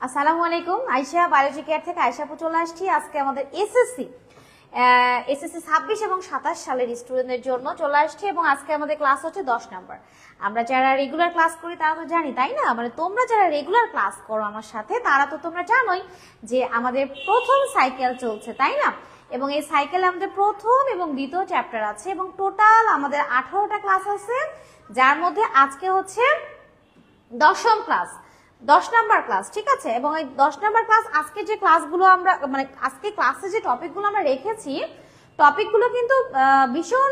আসসালামু আলাইকুম। Ayesha biology care থেকে আয়শাপু চলে আসছি। আজকে আমাদের এসএসসি 26 এবং 27 সালের স্টুডেন্টদের জন্য চলে আসছে এবং আজকে আমাদের ক্লাস হচ্ছে 10 নাম্বার। আমরা যারা রেগুলার ক্লাস করি তারা তো জানি, তাই না? মানে তোমরা যারা রেগুলার ক্লাস করো আমার সাথে তারা তো তোমরা জানোই যে আমাদের প্রথম সাইকেল চলছে, তাই না? এবং এই সাইকেলে আমাদের প্রথম এবং দ্বিতীয় চ্যাপ্টার আছে এবং টোটাল আমাদের 18টা ক্লাস আছে, যার মধ্যে আজকে হচ্ছে 10ম ক্লাস, 10 নাম্বার ক্লাস, ঠিক আছে? এবং এই 10 নাম্বার ক্লাস আজকে যে ক্লাসগুলো আমরা মানে আজকে ক্লাসে যে টপিকগুলো আমরা রেখেছি, টপিকগুলো কিন্তু ভীষণ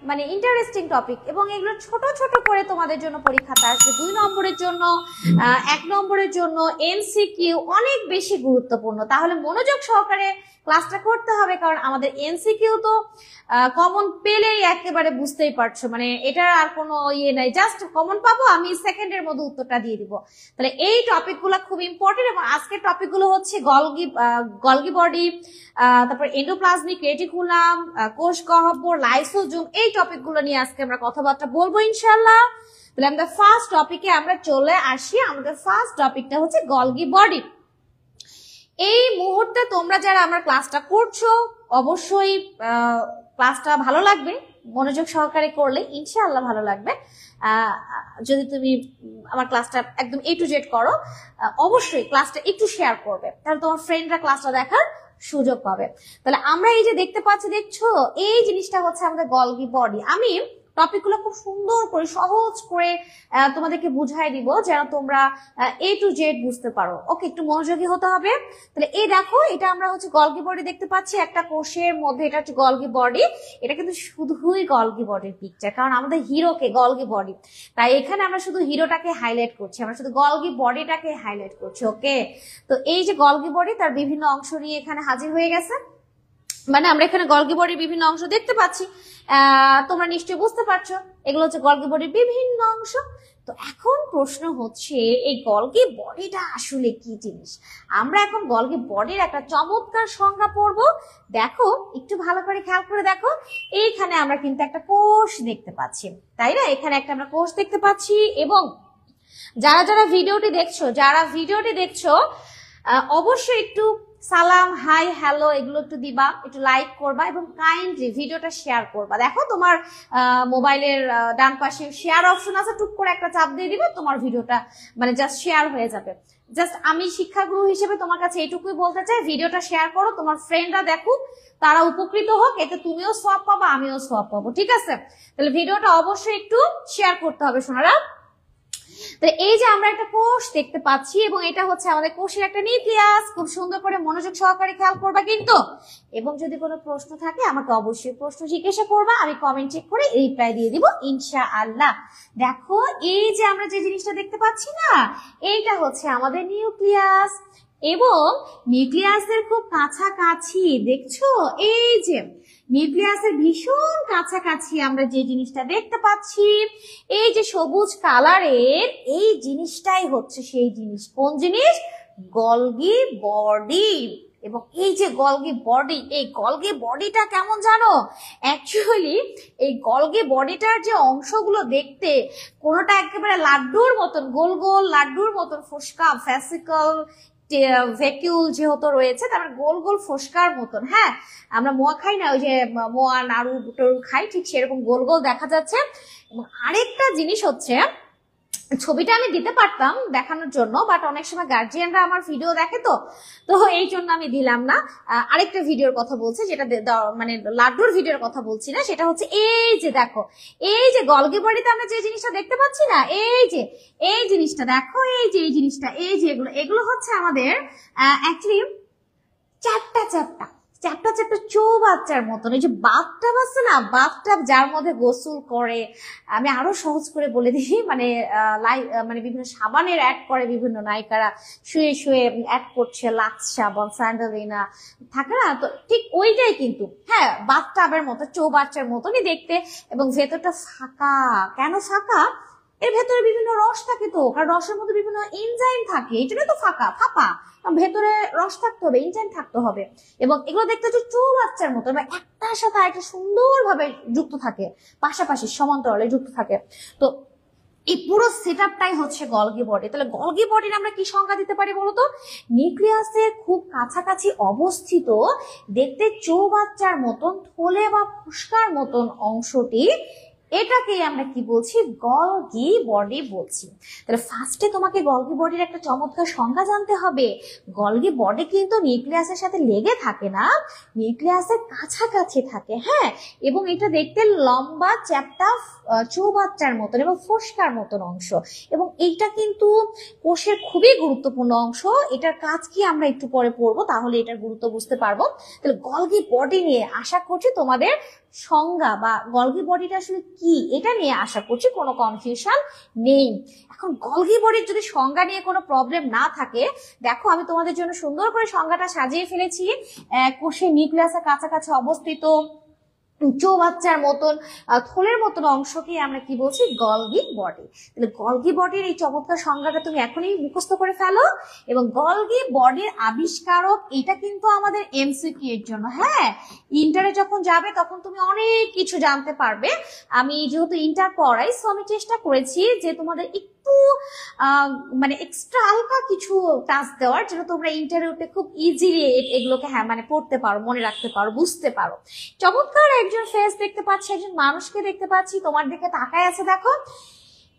মানে ইন্টারেস্টিং টপিক এবং এগুলো ছোট ছোট করে তোমাদের জন্য পরীক্ষাতে আসবে। 2 নম্বরের জন্য, 1 নম্বরের জন্য, এমসিকিউ অনেক বেশি গুরুত্বপূর্ণ। তাহলে মনোযোগ সহকারে ক্লাসটা করতে হবে, কারণ আমাদের এমসিকিউ তো কমন পেলেই একেবারে বুঝতেই পারছো, মানে এটা আর কোনো ইয়ে নাই, জাস্ট কমন পাবো, আমি সেকেন্ডের মধ্যে উত্তরটা দিয়ে দিব। তাহলে এই টপিকগুলো খুব ইম্পর্টেন্ট এবং আজকের টপিকগুলো হচ্ছে গলগি বডি, তারপর এন্ডোপ্লাজমিক রেটিকুলাম, কোষ গহ্বর, লাইসোজোম, এই টপিকগুলো নিয়ে আজকে আমরা কথাবার্তা বলবো ইনশাআল্লাহ। তাহলে আমাদের ফার্স্ট টপিকে আমরা চলে আসি। আমাদের ফার্স্ট টপিকটা হচ্ছে গলগি বডি। এই মুহূর্তে তোমরা যারা আমার ক্লাসটা করছো অবশ্যই ক্লাসটা ভালো লাগবে, মনোযোগ সহকারে করলে ইনশাআল্লাহ ভালো লাগবে। যদি তুমি আমার ক্লাসটা একদম A to Z করো, অবশ্যই ক্লাসটা একটু শেয়ার করবে, তাহলে তোমার ফ্রেন্ডরা ক্লাসটা দেখার সুযোগ পাবে। তাহলে আমরা এই যে দেখতে পাচ্ছি, দেখছো, এই জিনিসটা হচ্ছে আমাদের গলগি বডি। আমি টপিকগুলো খুব সুন্দর করে সহজ করে তোমাদেরকে বুঝাই দিব যেন তোমরা A to Z বুঝতে পারো। ওকে, একটু মনোযোগী হতে হবে। তাহলে এই দেখো, এটা আমরা হচ্ছে গলগি বডি দেখতে পাচ্ছি একটা কোষের মধ্যে, এটা হচ্ছে গলগি বডি। এটা কিন্তু শুধুই গলগি বডির পিকচার, কারণ আমাদের হিরোকে গলগি বডি, তাই এখানে আমরা শুধু হিরোটাকে হাইলাইট করছি, আমরা শুধু গলগি বডিটাকে হাইলাইট করছি। ওকে, তো এই যে গলগি বডি তার বিভিন্ন অংশ নিয়ে এখানে হাজির হয়ে গেছে, মানে আমরা এখানে গলগি বডির বিভিন্ন অংশ দেখতে পাচ্ছি। তোমরা নিশ্চয়ই বুঝতে পারছো এগুলো হচ্ছে গলগি বডির বিভিন্ন অংশ। তো এখন প্রশ্ন হচ্ছে, এই গলগি বডিটা আসলে কি জিনিস? আমরা এখন গলগি বডির একটা চমৎকার সংজ্ঞা পড়ব। দেখো, একটু ভালো করে খেয়াল করে দেখো, এইখানে আমরা কিন্তু একটা কোষ দেখতে পাচ্ছি, তাই না? এখানে একটা আমরা কোষ দেখতে পাচ্ছি এবং যারা ভিডিওটি দেখছো অবশ্যই একটু সালাম, হাই, হ্যালো এগুলো একটু দিবা, একটু লাইক করবা এবং কাইন্ডলি ভিডিওটা শেয়ার করবা। দেখো তোমার মোবাইলের ডান পাশে শেয়ার অপশন আছে, টুক করে একটা চাপ দিয়ে দিবে, তোমার ভিডিওটা মানে জাস্ট শেয়ার হয়ে যাবে। জাস্ট আমি শিক্ষাগুরু হিসেবে তোমার কাছে এইটুকুই বলতে চাই, ভিডিওটা শেয়ার করো, তোমার ফ্রেন্ডরা দেখুক, তারা উপকৃত হোক, এতে তুমিও সওয়াব পাবা, আমিও সওয়াব পাবো, ঠিক আছে? তাহলে ভিডিওটা অবশ্যই একটু শেয়ার করতে হবে সোনারা। তো এই যে আমরা একটা কোষ দেখতে পাচ্ছি এবং এটা হচ্ছে আমাদের কোষের একটা নিউক্লিয়াস। খুব সুন্দর করে মনোযোগ সহকারে খেয়াল করবা কিন্তু, এবং যদি কোনো প্রশ্ন থাকে আমাকে অবশ্যই প্রশ্ন জিজ্ঞাসা করবা, আমি কমেন্ট চেক করে রিপ্লাই দিয়ে দিব ইনশাআল্লাহ। দেখো, এই যে আমরা যে জিনিসটা দেখতে পাচ্ছি না, এইটা হচ্ছে আমাদের নিউক্লিয়াস এবং নিউক্লিয়াসের খুব কাছাকাছি, দেখছো, এই যে নিউক্লিয়াসের ভীষণ কাছাকাছি আমরা যে জিনিসটা দেখতে পাচ্ছি, এই যে সবুজ কালারের, এই জিনিসটাই হচ্ছে সেই জিনিস। কোন জিনিস? Golgi body. এবং এই যে গলগি বডি, এই গলগি বডিটা কেমন জানো? অ্যাকচুয়ালি এই গলগি বডিটার যে অংশগুলো দেখতে, কোনোটা একেবারে লাড্ডুর মতন, গোল গোল লাড্ডুর মতন ফোসকা, ভ্যাসিকল ভ্যাকিউল যেহেতু রয়েছে, তারপরে গোল গোল ফোসকার মতন। হ্যাঁ, আমরা মোয়া খাই না, ওই যে মোয়া নাড়ু টরু খাই, ঠিক সেরকম গোল গোল দেখা যাচ্ছে। এবং আরেকটা জিনিস হচ্ছে, ছবিটা আমি দিতে পারতাম দেখানোর জন্য, বাট অনেক সময় গার্জিয়ানরা আমার ভিডিও দেখে, তো এই জন্য আমি দিলাম না। আরেকটা ভিডিওর কথা বলছি, যেটা মানে লাড্ডুর ভিডিওর কথা বলছি না, সেটা হচ্ছে এই যে দেখো, এই যে গলগি বডিতে আমরা যে জিনিসটা দেখতে পাচ্ছি না, এই জিনিসটা দেখো, এই জিনিসটা, এই যে এগুলো হচ্ছে আমাদের অ্যাকচুয়ালি চ্যাপ্টা চৌবাচ্চার মতন। এই যে বাথটাব আছে না, বাথটাব যার মধ্যে গোসল করে, আমি আরো সহজ করে বলে দিই, মানে মানে বিভিন্ন সাবানের অ্যাড করে বিভিন্ন নায়িকারা, শুয়ে শুয়ে অ্যাড করছে, লাক্স সাবান, স্যান্ডেলিনা থাকে না, তো ঠিক ওইটাই কিন্তু। হ্যাঁ, বাথটাবের মতো, চৌবাচ্চার মতনই দেখতে এবং ভেতরটা ফাঁকা। কেন ফাঁকা? এর ভেতরে বিভিন্ন রস থাকে, তো কারণ রসের মধ্যে বিভিন্ন এনজাইম থাকে, এই জন্য তো ফাঁকা। ভেতরে রস থাকতে হবে, এনজাইম থাকতে হবে। এবং এগুলো দেখতে হচ্ছে চৌবাচ্চার মতো, এবং একটার সাথে আরেকটা সুন্দরভাবে যুক্ত থাকে, পাশাপাশি সমান্তরালে যুক্ত থাকে। তো এই পুরো সেটআপটাই হচ্ছে গলগি বডি। তাহলে গলগি বডির আমরা কি সংজ্ঞা দিতে পারি বলতো? নিউক্লিয়াসের খুব কাছাকাছি অবস্থিত, দেখতে চৌবাচ্চার মতন থলে বা ফুসকার মতন অংশটি, এটাকেই আমরা কি বলছি? গলগি বডি বলছি। তাহলে ফার্স্টে তোমাকে গলগি বডির একটা চমৎকার সংজ্ঞা জানতে হবে। গলগি বডি কিন্তু নিউক্লিয়াসের সাথে লেগে থাকে না, নিউক্লিয়াসের কাছাকাছি থাকে, হ্যাঁ, এবং এটা দেখতে লম্বা চ্যাপ্টা চৌবাচ্চার মতন এবং ফোসকার মতন অংশ, এবং এইটা কিন্তু কোষের খুবই গুরুত্বপূর্ণ অংশ। এটার কাজ কি আমরা একটু পরে পড়বো, তাহলে এটার গুরুত্ব বুঝতে পারবো। তাহলে গলগি বডি নিয়ে আশা করছি তোমাদের সংজ্ঞা বা গলগি বডিটা আসলে কি এটা নিয়ে আশা করছি কোনো কনফিউশন নেই। এখন গলগি বডির যদি সংজ্ঞা নিয়ে কোনো প্রবলেম না থাকে, দেখো আমি তোমাদের জন্য সুন্দর করে সংজ্ঞাটা সাজিয়ে ফেলেছি। কোষের নিউক্লিয়াসের কাছাকাছি অবস্থিত চৌবাচ্চার মতন থলের মতন অংশকে আমরা কি বলছি? Golgi body. তাহলে গলগি বডির এই চমৎকার সংজ্ঞাটা তুমি এখনই মুখস্থ করে ফেলো। এবং গলগি বডির আবিষ্কারক, এটা কিন্তু আমাদের এমসিকিউ এর জন্য, হ্যাঁ, ইন্টারে যখন যাবে তখন তুমি অনেক কিছু জানতে পারবে। আমি যেহেতু ইন্টার পড়াই, সো আমি চেষ্টা করেছি যে তোমাদের একটু মানে এক্সট্রা হালকা কিছু টাস্ক দেওয়ার, যেন তোমরা ইন্টারভিউতে খুব ইজিলি এগুলোকে হ্যাঁ মানে পড়তে পারো, মনে রাখতে পারো, বুঝতে পারো। চমৎকার একজন ফেস দেখতে পাচ্ছি, একজন মানুষকে দেখতে পাচ্ছি, তোমার দিকে তাকায় আছে, দেখো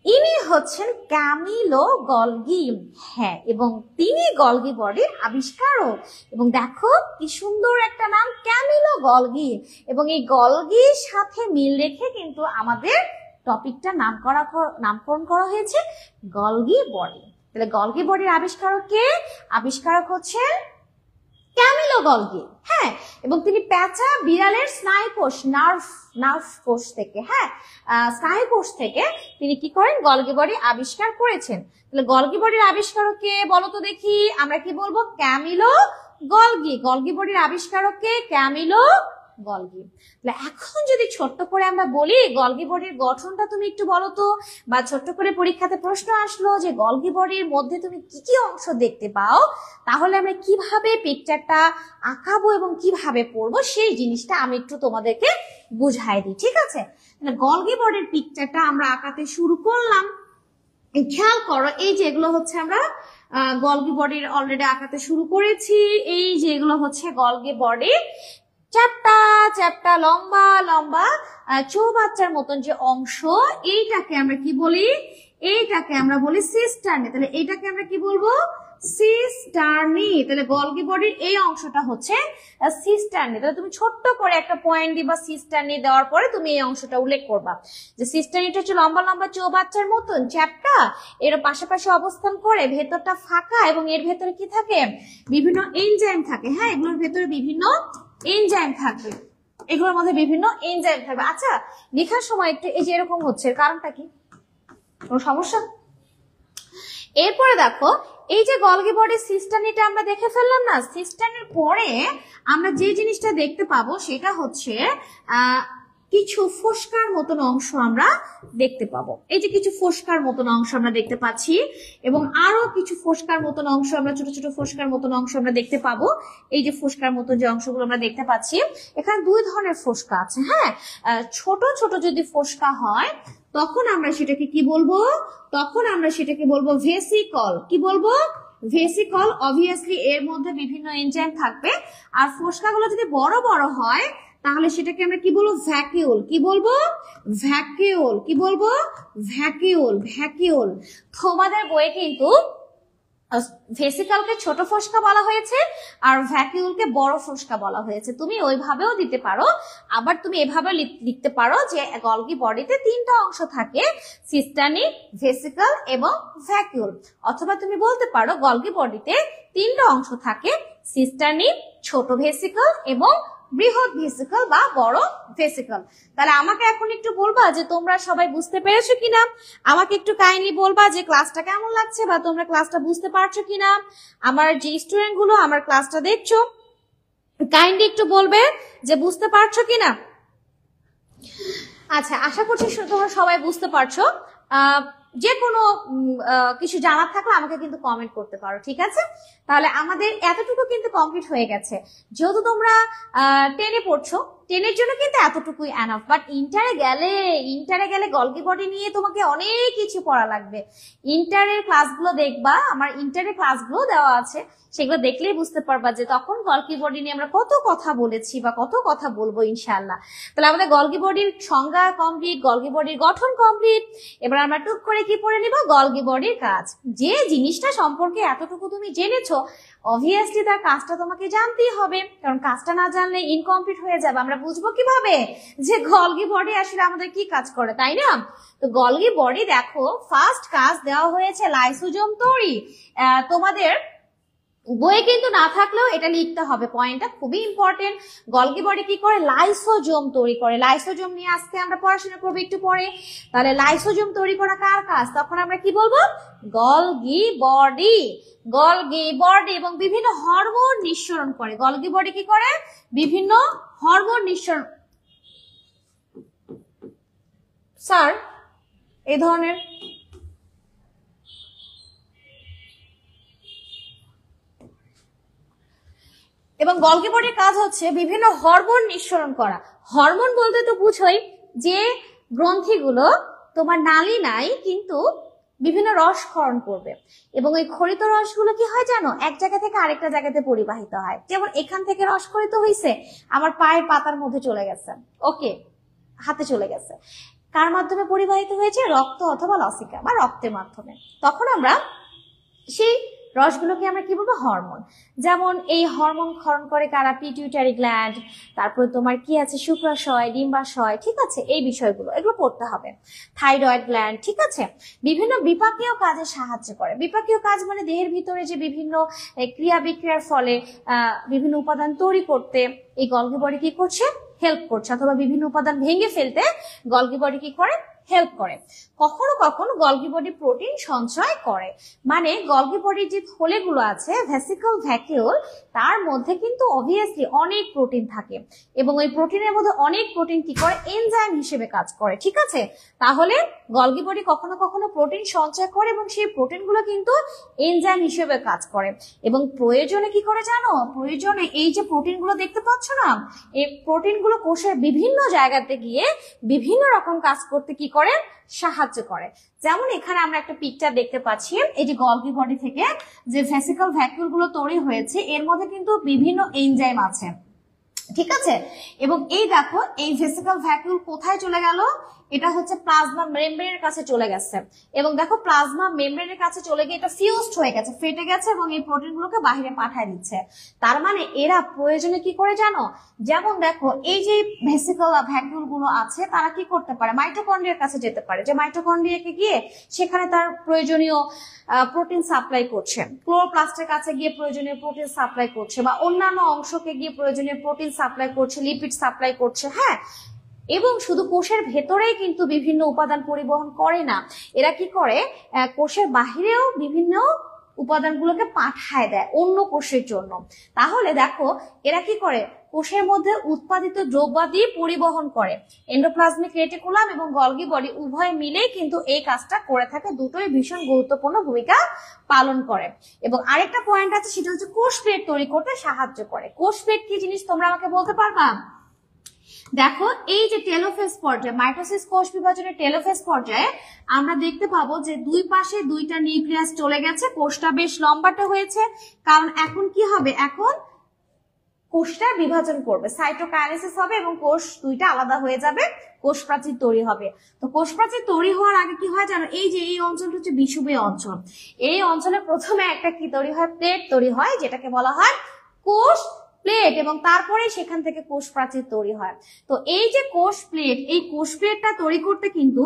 ইনি হচ্ছেন ক্যামিলো গলগি, হ্যাঁ, এবং তিনি গলগি বডির আবিষ্কারক। এবং দেখো কি সুন্দর একটা নাম, ক্যামিলো গলগি, এবং এই গলগির সাথে মিল রেখে কিন্তু আমাদের টপিকটা নামকরণ করা হয়েছে গলগি বডি। তাহলে গলগি বডির আবিষ্কারক কে? আবিষ্কারক হচ্ছেন ক্যামিলো গলগি, হ্যাঁ, এবং তিনি প্যাঁচা বিড়ালের স্নায়ুকোষ নার্ভ কোষ থেকে, হ্যাঁ, স্নায়ুকোষ থেকে তিনি কি করেন? গলগি বডি আবিষ্কার করেছেন। তাহলে গলগি বডির আবিষ্কারক কে বলো তো দেখি? আমরা কি বলবো? Camilo Golgi. গলগি বডির আবিষ্কারক কে? Camilo Golgi. তাহলে এখন যদি ছোট্ট করে আমরা বলি গলগি বডির গঠনটা তুমি একটু বলো তো, বা ছোট্ট করে পরীক্ষাতে প্রশ্ন আসলো যে গলগি বডির মধ্যে তুমি কি কি অংশ দেখতে পাও, তাহলে আমরা কিভাবে পিকচারটা আঁকাবো এবং কিভাবে পড়বো সেই জিনিসটা আমি একটু তোমাদেরকে বুঝাই দিই, ঠিক আছে? গলগি বডির পিকচারটা আমরা আঁকাতে শুরু করলাম। খেয়াল করো, এই যে এগুলো হচ্ছে আমরা গলগি বডির অলরেডি আঁকাতে শুরু করেছি। এই যে এগুলো হচ্ছে গলগি বডির চ্যাপ্টা চ্যাপ্টা লম্বা লম্বা চৌবাচ্চার মতন যে অংশ, এইটাকে আমরা কি বলি? এইটাকে আমরা বলি সিস্টার্নি। তাহলে এইটাকে আমরা কি বলবো? সিস্টার্নি। তাহলে গলগি বডির এই অংশটা হচ্ছে সিস্টার্নি। তাহলে তুমি ছোট্ট করে একটা পয়েন্ট দিবা সিস্টার্নি, দেওয়ার পরে তুমি এই অংশটা উল্লেখ করবা যে সিস্টার্নিটা হচ্ছে লম্বা লম্বা চৌবাচ্চার মতন চ্যাপ্টা, এর পাশাপাশি অবস্থান করে, ভেতরটা ফাঁকা, এবং এর ভেতরে কি থাকে? বিভিন্ন এনজাইম থাকে, হ্যাঁ, এগুলোর ভেতরে বিভিন্ন এনজাইম থাকবে, এগুলোর মধ্যে বিভিন্ন এনজাইম থাকবে। আচ্ছা, লেখার সময় একটু এই যে এরকম হচ্ছে, কারণটা কি? কোনো সমস্যা? এরপরে দেখো, এই যে গলগি বডির সিস্টার্নিটা আমরা দেখে ফেললাম না, সিস্টার্নির পরে আমরা যে জিনিসটা দেখতে পাবো সেটা হচ্ছে কিছু ফোসকার মতন অংশ আমরা দেখতে পাবো। এই যে কিছু ফোসকার মতন অংশ আমরা দেখতে পাচ্ছি, এবং আরো কিছু ফোসকার মতন অংশ আমরা, ছোট ছোট ফোসকার মতন অংশ আমরা দেখতে পাবো। এই যে ফোসকার মতন যে অংশগুলো আমরা দেখতে পাচ্ছি, এখানে দুই ধরনের ফোসকা আছে, হ্যাঁ, ছোট ছোট যদি ফোসকা হয় তখন আমরা সেটাকে কি বলবো? তখন আমরা সেটাকে বলবো ভেসিকল। কি বলবো? ভেসিকল। অবভিয়াসলি এর মধ্যে বিভিন্ন এনজাইম থাকবে। আর ফোসকাগুলো যদি বড় বড় হয় তাহলে সেটাকে আমরা কি বলবো? ভ্যাকিউল। কি বলবো? ভ্যাকিউল। কি বলবো? ভ্যাকিউল। ভ্যাকিউল। তোমাদের বইয়ে কিন্তু ভেসিকলকে ছোট ফোসকা বলা হয়েছে আর ভ্যাকিউলকে বড় ফোসকা বলা হয়েছে। তুমি ওইভাবেও দিতে পারো, আবার তুমি এভাবে লিখতে পারো যে গলগি বডিতে তিনটা অংশ থাকে, সিস্টার্নি, ভেসিকল এবং ভ্যাকিউল। অথবা তুমি বলতে পারো গলগি বডিতে তিনটা অংশ থাকে, সিস্টার্নি, ছোট ভেসিকল এবং বৃহৎ ভেসিকল বা বড় ভেসিকল। তাহলে আমাকে এখন একটু বলবা যে তোমরা সবাই বুঝতে পেরেছো কিনা, আমাকে একটু কাইন্ডলি বলবা যে ক্লাসটা কেমন লাগছে বা তোমরা ক্লাসটা বুঝতে পারছো কিনা। আমার যে স্টুডেন্ট গুলো আমার ক্লাসটা দেখছো কাইন্ডলি একটু বলবে যে বুঝতে পারছো কিনা। আচ্ছা, আশা করছি তোমরা সবাই বুঝতে পারছো। যে কোনো কিছু জানার থাকলে আমাকে কিন্তু কমেন্ট করতে পারো, ঠিক আছে? তাহলে আমাদের এতটুকু কিন্তু কমপ্লিট হয়ে গেছে। যেহেতু তোমরা 10-এ পড়ছো, টেনের জন্য কিন্তু এতটুকুই এনাফ, বাট ইন্টারে গেলে গলগি বডি নিয়ে তোমাকে অনেক কিছু পড়া লাগবে। ইন্টারের ক্লাসগুলো দেখবা, আমার ইন্টারের ক্লাসগুলো দেওয়া আছে, সেগুলো দেখলেই বুঝতে পারবা যে তখন গলগি বডি নিয়ে আমরা কত কথা বলেছি বা কত কথা বলবো ইনশাআল্লাহ। তাহলে আমাদের গলগি বডির সংজ্ঞা কমপ্লিট, গলগি বডির গঠন কমপ্লিট। এবার আমরা টুক করে কি পড়ে নিব, গলগি বডির কাজ। যে জিনিসটা সম্পর্কে এতটুকু তুমি জেনেছো, অবভিয়াসলি তার কাজটা তোমাকে জানতেই হবে, কারণ কাজটা না জানলে ইনকমপ্লিট হয়ে যাবে। আমরা বুঝবো কিভাবে যে গলগি বডি আসলে আমাদের কি কাজ করে, তাই না? তো গলগি বডি দেখো, ফার্স্ট কাজ দেওয়া হয়েছে লাইসোজোম তৈরি। তোমাদের বইয়ে কিন্তু না থাকলেও এটা লিখতে হবে, পয়েন্টটা খুবই ইম্পর্টেন্ট। গলগি বডি কি করে, লাইসোজোম তৈরি করে। লাইসোজোম নিয়ে আজকে আমরা পড়াশোনা করবো একটু পরে। তাহলে লাইসোজোম তৈরি করা কার কাজ, তখন আমরা কি বলবো, গলগি বডি। গলগি বডি এবং বিভিন্ন হরমোন নিঃসরণ করে। গলগি বডি কি করে, বিভিন্ন হরমোন নিঃসরণ। স্যার এই ধরনের এবং গলগি বডির কাজ হচ্ছে বিভিন্ন হরমোন নিঃসরণ করা। হরমোন বলতে তো বুঝোই যে গ্রন্থিগুলো তোমার নালী নাই কিন্তু বিভিন্ন রস ক্ষরণ করবে, এবং ওই ক্ষরিত রসগুলো কি হয় জানো, এক জায়গা থেকে আরেকটা জায়গাতে পরিবাহিত হয়। যেমন এখান থেকে রস ক্ষরিত হয়েছে, আমার পায়ের পাতার মধ্যে চলে গেছে, ওকে, হাতে চলে গেছে। কার মাধ্যমে পরিবাহিত হয়েছে, রক্ত অথবা লসিকা বা রক্তের মাধ্যমে। তখন আমরা সেই রসগুলোকে আমরা কি বলবো, হরমোন। যেমন এই হরমোন ক্ষরণ করে কারা, পিটিউটারি গ্ল্যান্ড, তারপর তোমার কি আছে, শুক্রাশয়, ডিম্বাশয়, ঠিক আছে, এই বিষয়গুলো এগুলো পড়তে হবে। থাইরয়েড গ্ল্যান্ড, ঠিক আছে। বিভিন্ন বিপাকীয় কাজে সাহায্য করে। বিপাকীয় কাজ মানে দেহের ভিতরে যে বিভিন্ন ক্রিয়া বিক্রিয়ার ফলে বিভিন্ন উপাদান তৈরি করতে এই গলগি বডি কি করছে, হেল্প করছে, অথবা বিভিন্ন উপাদান ভেঙে ফেলতে গলগি বডি কি করে, হেল্প করে। কখনো কখনো গলগি বডি প্রোটিন সঞ্চয় করে, মানে গলগি বডির যে থলেগুলো আছে, ভেসিকল ভ্যাকিউল, তার মধ্যে কিন্তু অবভিয়াসলি অনেক প্রোটিন থাকে, এবং ওই প্রোটিনের মধ্যে অনেক প্রোটিন কি করে, এনজাইম হিসেবে কাজ করে, ঠিক আছে। তাহলে গলগি বডি কখনো কখনো প্রোটিন সঞ্চয় করে, এবং সেই প্রোটিনগুলো কিন্তু এনজাইম হিসেবে কাজ করে। এবং প্রয়োজনে কি করে জানো, প্রয়োজনে এই যে প্রোটিনগুলো দেখতে পাচ্ছ না, এই প্রোটিনগুলো কোষের বিভিন্ন জায়গাতে গিয়ে বিভিন্ন রকম কাজ করতে কি করে, সাহায্য করে। যেমন এখানে আমরা একটা পিকচার দেখতে পাচ্ছি, এই যে গলগি বডি থেকে যে ভেসিকল ভ্যাকুল গুলো তৈরি হয়েছে, এর মধ্যে কিন্তু বিভিন্ন এনজাইম আছে, ঠিক আছে। এবং এই দেখো, এই ভেসিকল ভ্যাকুল কোথায় চলে গেল, এটা হচ্ছে প্লাজমা মেমব্রেনের কাছে চলে গেছে, এবং দেখো প্লাজমা মেমব্রেনের কাছে চলে গিয়ে এটা ফিউজড হয়ে গেছে, ফেটে গেছে, এবং এই প্রোটিনগুলোকে বাইরে পাঠিয়ে দিচ্ছে। তার মানে এরা প্রয়োজনে কি করে জানো, যেমন দেখো এই যে ভেসিকল ভ্যাকুল গুলো আছে, তারা কি করতে পারে, মাইটোকন্ড্রিয়ার কাছে যেতে পারে, যে মাইটোকন্ড্রিয়াকে গিয়ে সেখানে তার প্রয়োজনীয় প্রোটিন সাপ্লাই করছে, ক্লোরোপ্লাস্টের কাছে গিয়ে প্রয়োজনীয় প্রোটিন সাপ্লাই করছে, বা অন্যান্য অংশকে গিয়ে প্রয়োজনীয় প্রোটিন সাপ্লাই করছে, লিপিড সাপ্লাই করছে, হ্যাঁ। এবং শুধু কোষের ভেতরেই কিন্তু বিভিন্ন উপাদান পরিবহন করে না, এরা কি করে, কোষের বাহিরেও বিভিন্ন উপাদানগুলোকে পাঠায় দেয় অন্য কোষের জন্য। তাহলে দেখো এরা কি করে, কোষের মধ্যে উৎপাদিত দ্রব্যাদি পরিবহন করে। এন্ডোপ্লাজমিক রেটিকুলাম এবং গলগি বডি উভয় মিলেই কিন্তু এই কাজটা করে থাকে, দুটোই ভীষণ গুরুত্বপূর্ণ ভূমিকা পালন করে। এবং আরেকটা পয়েন্ট আছে, সেটা হচ্ছে কোষ প্লেট তৈরি করতে সাহায্য করে। কোষ প্লেট কি জিনিস তোমরা আমাকে বলতে পারবা? দেখো এই যে টেলোফেজ পর্যায়ে, মাইটোসিস কোষ বিভাজনের টেলোফেজ পর্যায়ে আমরা দেখতে পাবো যে দুই পাশে দুইটা নিউক্লিয়াস চলে গেছে, কোষটা বেশ লম্বাটে হয়েছে, কারণ এখন কি হবে, এখন কোষটা বিভাজন করবে, সাইটোকাইনেসিস হবে, এবং কোষ দুইটা আলাদা হয়ে যাবে, কোষ প্রাচীর তৈরি হবে। তো কোষ প্রাচীর তৈরি হওয়ার আগে কি হয় জানো, এই যে এই অঞ্চলটা হচ্ছে বিষুবীয় অঞ্চল, এই অঞ্চলে প্রথমে একটা কি তৈরি হয়, প্লেট তৈরি হয়, যেটাকে বলা হয় কোষ প্লেট, এবং তারপরে সেখান থেকে কোষ প্রাচীর তৈরি হয়। তো এই যে কোষ প্লেট, এই কোষ প্লেটটা তৈরি করতে কিন্তু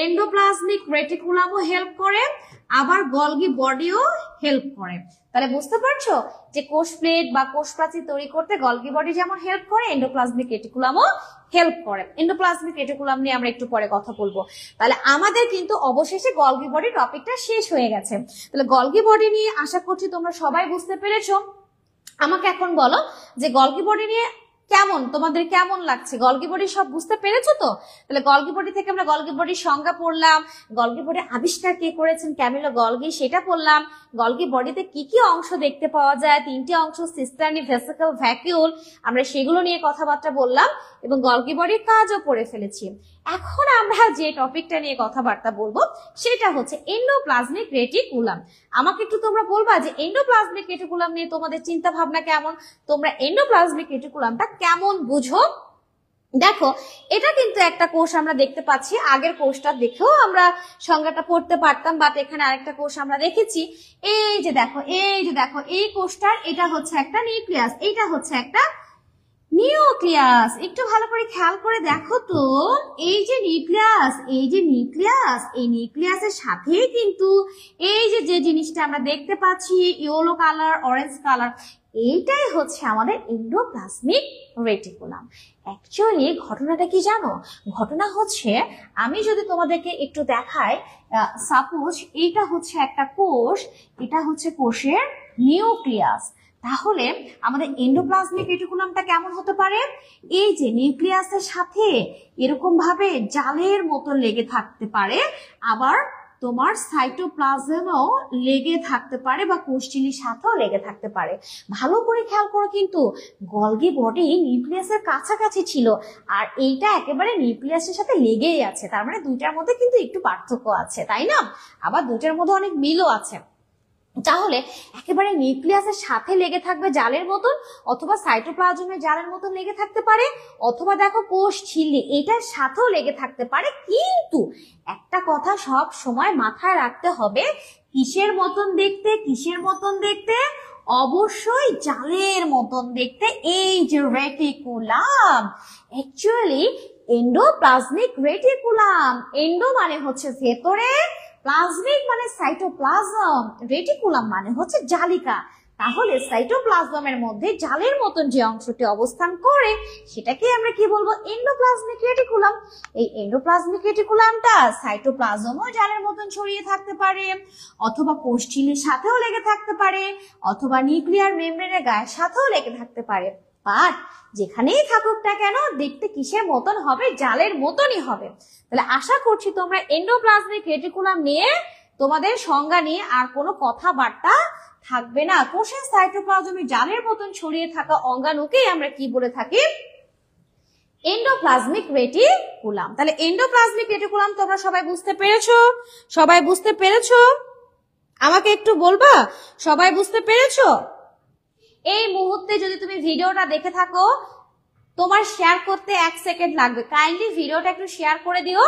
এন্ডোপ্লাজমিক রেটিকুলামও হেল্প করে, আবার গলগি বডিও হেল্প করে। তাহলে বুঝতে পারছো যে কোষ প্লেট বা কোষ প্রাচীর তৈরি করতে গলগি বডি যেমন হেল্প করে, এন্ডোপ্লাজমিক রেটিকুলামও হেল্প করে। এন্ডোপ্লাজমিক রেটিকুলাম নিয়ে আমরা একটু পরে কথা বলবো। তাহলে আমাদের কিন্তু অবশেষে গলগি বডি টপিকটা শেষ হয়ে গেছে। তাহলে গলগি বডি নিয়ে আশা করছি তোমরা সবাই বুঝতে পেরেছো। আমাকে এখন বলো যে গলগি বডি নিয়ে কেমন, তোমাদের কেমন লাগছে, গলগি বডি সব বুঝতে পেরেছো তো? তাহলে গলগি বডি থেকে আমরা গলগি বডির সংজ্ঞা পড়লাম, গলগি বডির আবিষ্কার কে করেছেন, ক্যামিলো গলগি, সেটা পড়লাম, গলগি বডিতে কি কি অংশ দেখতে পাওয়া যায়, 3টি অংশ সিস্টার্নি, ভেসিকল, ভ্যাকিউল, আমরা সেগুলো নিয়ে কথাবার্তা বললাম এবং গলগি বডির কাজও পড়ে ফেলেছি। এখন আমরা যে টপিকটা নিয়ে কথাবার্তা বলবো সেটা হচ্ছে এন্ডোপ্লাজমিক রেটিকুলাম। আমাকে একটু তোমরা বলবা যে এন্ডোপ্লাজমিক রেটিকুলাম নিয়ে তোমাদের চিন্তা ভাবনা কেমন, তোমরা এন্ডোপ্লাজমিক রেটিকুলামটা কেমন বুঝো। দেখো, এটা কিন্তু একটা কোষ আমরা দেখতে পাচ্ছি, আগের কোষটা দেখেও আমরা সংজ্ঞাটা পড়তে পারতাম, বাট এখানে আরেকটা কোষ আমরা রেখেছি। এই যে দেখো এই কোষটার এটা হচ্ছে একটা নিউক্লিয়াস, এটা হচ্ছে একটা নিউক্লিয়াস। একটু ভালো করে খেয়াল করে দেখো তো, এই যে নিউক্লিয়াস এই নিউক্লিয়াসের সাথে কিন্তু এই যে জিনিসটা আমরা দেখতে পাচ্ছি ইয়েলো কালার, অরেঞ্জ কালার, এইটাই হচ্ছে আমাদের এন্ডোপ্লাজমিক রেটিকুলাম। অ্যাকচুয়ালি ঘটনাটা কি জানো? ঘটনা হচ্ছে, আমি যদি তোমাদেরকে একটু দেখাই, সাপোজ এইটা হচ্ছে একটা কোষ, এটা হচ্ছে কোষের নিউক্লিয়াস, তাহলে আমাদের এন্ডোপ্লাজমিক রেটিকুলামটা কেমন হতে পারে? এই যে নিউক্লিয়াসের সাথে এরকম ভাবে জালের মতো লেগে থাকতে পারে, আবার তোমার সাইটোপ্লাজমও লেগে থাকতে পারে বা কোষঝিল্লির সাথেও লেগে থাকতে পারে। ভালো করে খেয়াল করো, কিন্তু গলগি বডি নিউক্লিয়াসের কাছাকাছি ছিল আর এইটা একেবারে নিউক্লিয়াসের সাথে লেগেই আছে, তার মানে দুইটার মধ্যে কিন্তু একটু পার্থক্য আছে, তাই না? আবার দুইটার মধ্যে অনেক মিলও আছে। তাহলে একেবারে নিউক্লিয়াসের সাথে লেগে থাকবে জালের মতন, অথবা সাইটোপ্লাজমের জালের মতন লেগে থাকতে পারে, অথবা দেখো কোষ ঝিল্লি এটার সাথেও লেগে থাকতে পারে। কিন্তু একটা কথা সব সময় মাথায় রাখতে হবে, কিসের মতন দেখতে? অবশ্যই জালের মতন দেখতে। এই যে reticulum, actually endoplasmic reticulum, endo মানে হচ্ছে ভেতরে, প্লাজমিক মানে সাইটোপ্লাজম, রেটিকুলাম মানে হচ্ছে জালিকা। তাহলে সাইটোপ্লাজমের মধ্যে জালের মতন যে অংশটি অবস্থান করে সেটাকে আমরা কি বলবো? Endoplasmic reticulum. এই এন্ডোপ্লাজমিক রেটিকুলামটা সাইটোপ্লাজমও জালের মতন ছড়িয়ে থাকতে পারে, অথবা কোষঝিল্লির সাথেও লেগে থাকতে পারে, অথবা নিউক্লিয়ার মেমব্রেনের গায়ের সাথেও লেগে থাকতে পারে। বাট যেখানেই থাকুক না কেন, দেখতে কিসের মতন হবে? জালের মতনই হবে। তাহলে আশা করছি তোমরা এন্ডোপ্লাজমিক রেটিকুলাম নিয়ে তোমাদের সংজ্ঞা নিয়ে আর কোনো কথাবার্তা থাকবে না। কোষের সাইটোপ্লাজমে জালের মতন ছড়িয়ে থাকা অঙ্গাণুকেই আমরা কি বলে থাকি? Endoplasmic reticulum. তাহলে এন্ডোপ্লাজমিক রেটিকুলাম তোমরা সবাই বুঝতে পেরেছো? আমাকে একটু বলবা সবাই বুঝতে পেরেছো? এই মুহূর্তে যদি তুমি ভিডিওটা দেখে থাকো, তোমার শেয়ার করতে 1 সেকেন্ড লাগবে, কাইন্ডলি ভিডিওটা একটু শেয়ার করে দিও।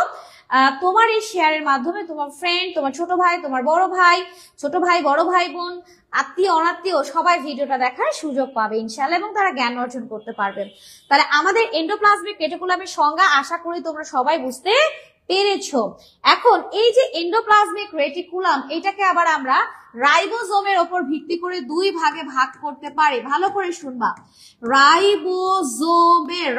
তোমার এই শেয়ারের মাধ্যমে তোমার ফ্রেন্ড, তোমার ছোট ভাই, তোমার বড় ভাই, বড় ভাই বোন, আত্মীয় অনাত্মীয় সবাই ভিডিওটা দেখার সুযোগ পাবে ইনশাআল্লাহ, এবং তারা জ্ঞান অর্জন করতে পারবে। তাহলে আমাদের এন্ডোপ্লাজমিক রেটিকুলামের সংজ্ঞা আশা করি তোমরা সবাই বুঝতে পেরেছো। এখন এই যে এন্ডোপ্লাজমিক রেটিকুলাম, এটাকে আবার আমরা রাইবোজোমের উপর ভিত্তি করে 2 ভাগে ভাগ করতে পারি। ভালো করে শুনবা, রাইবোজোমের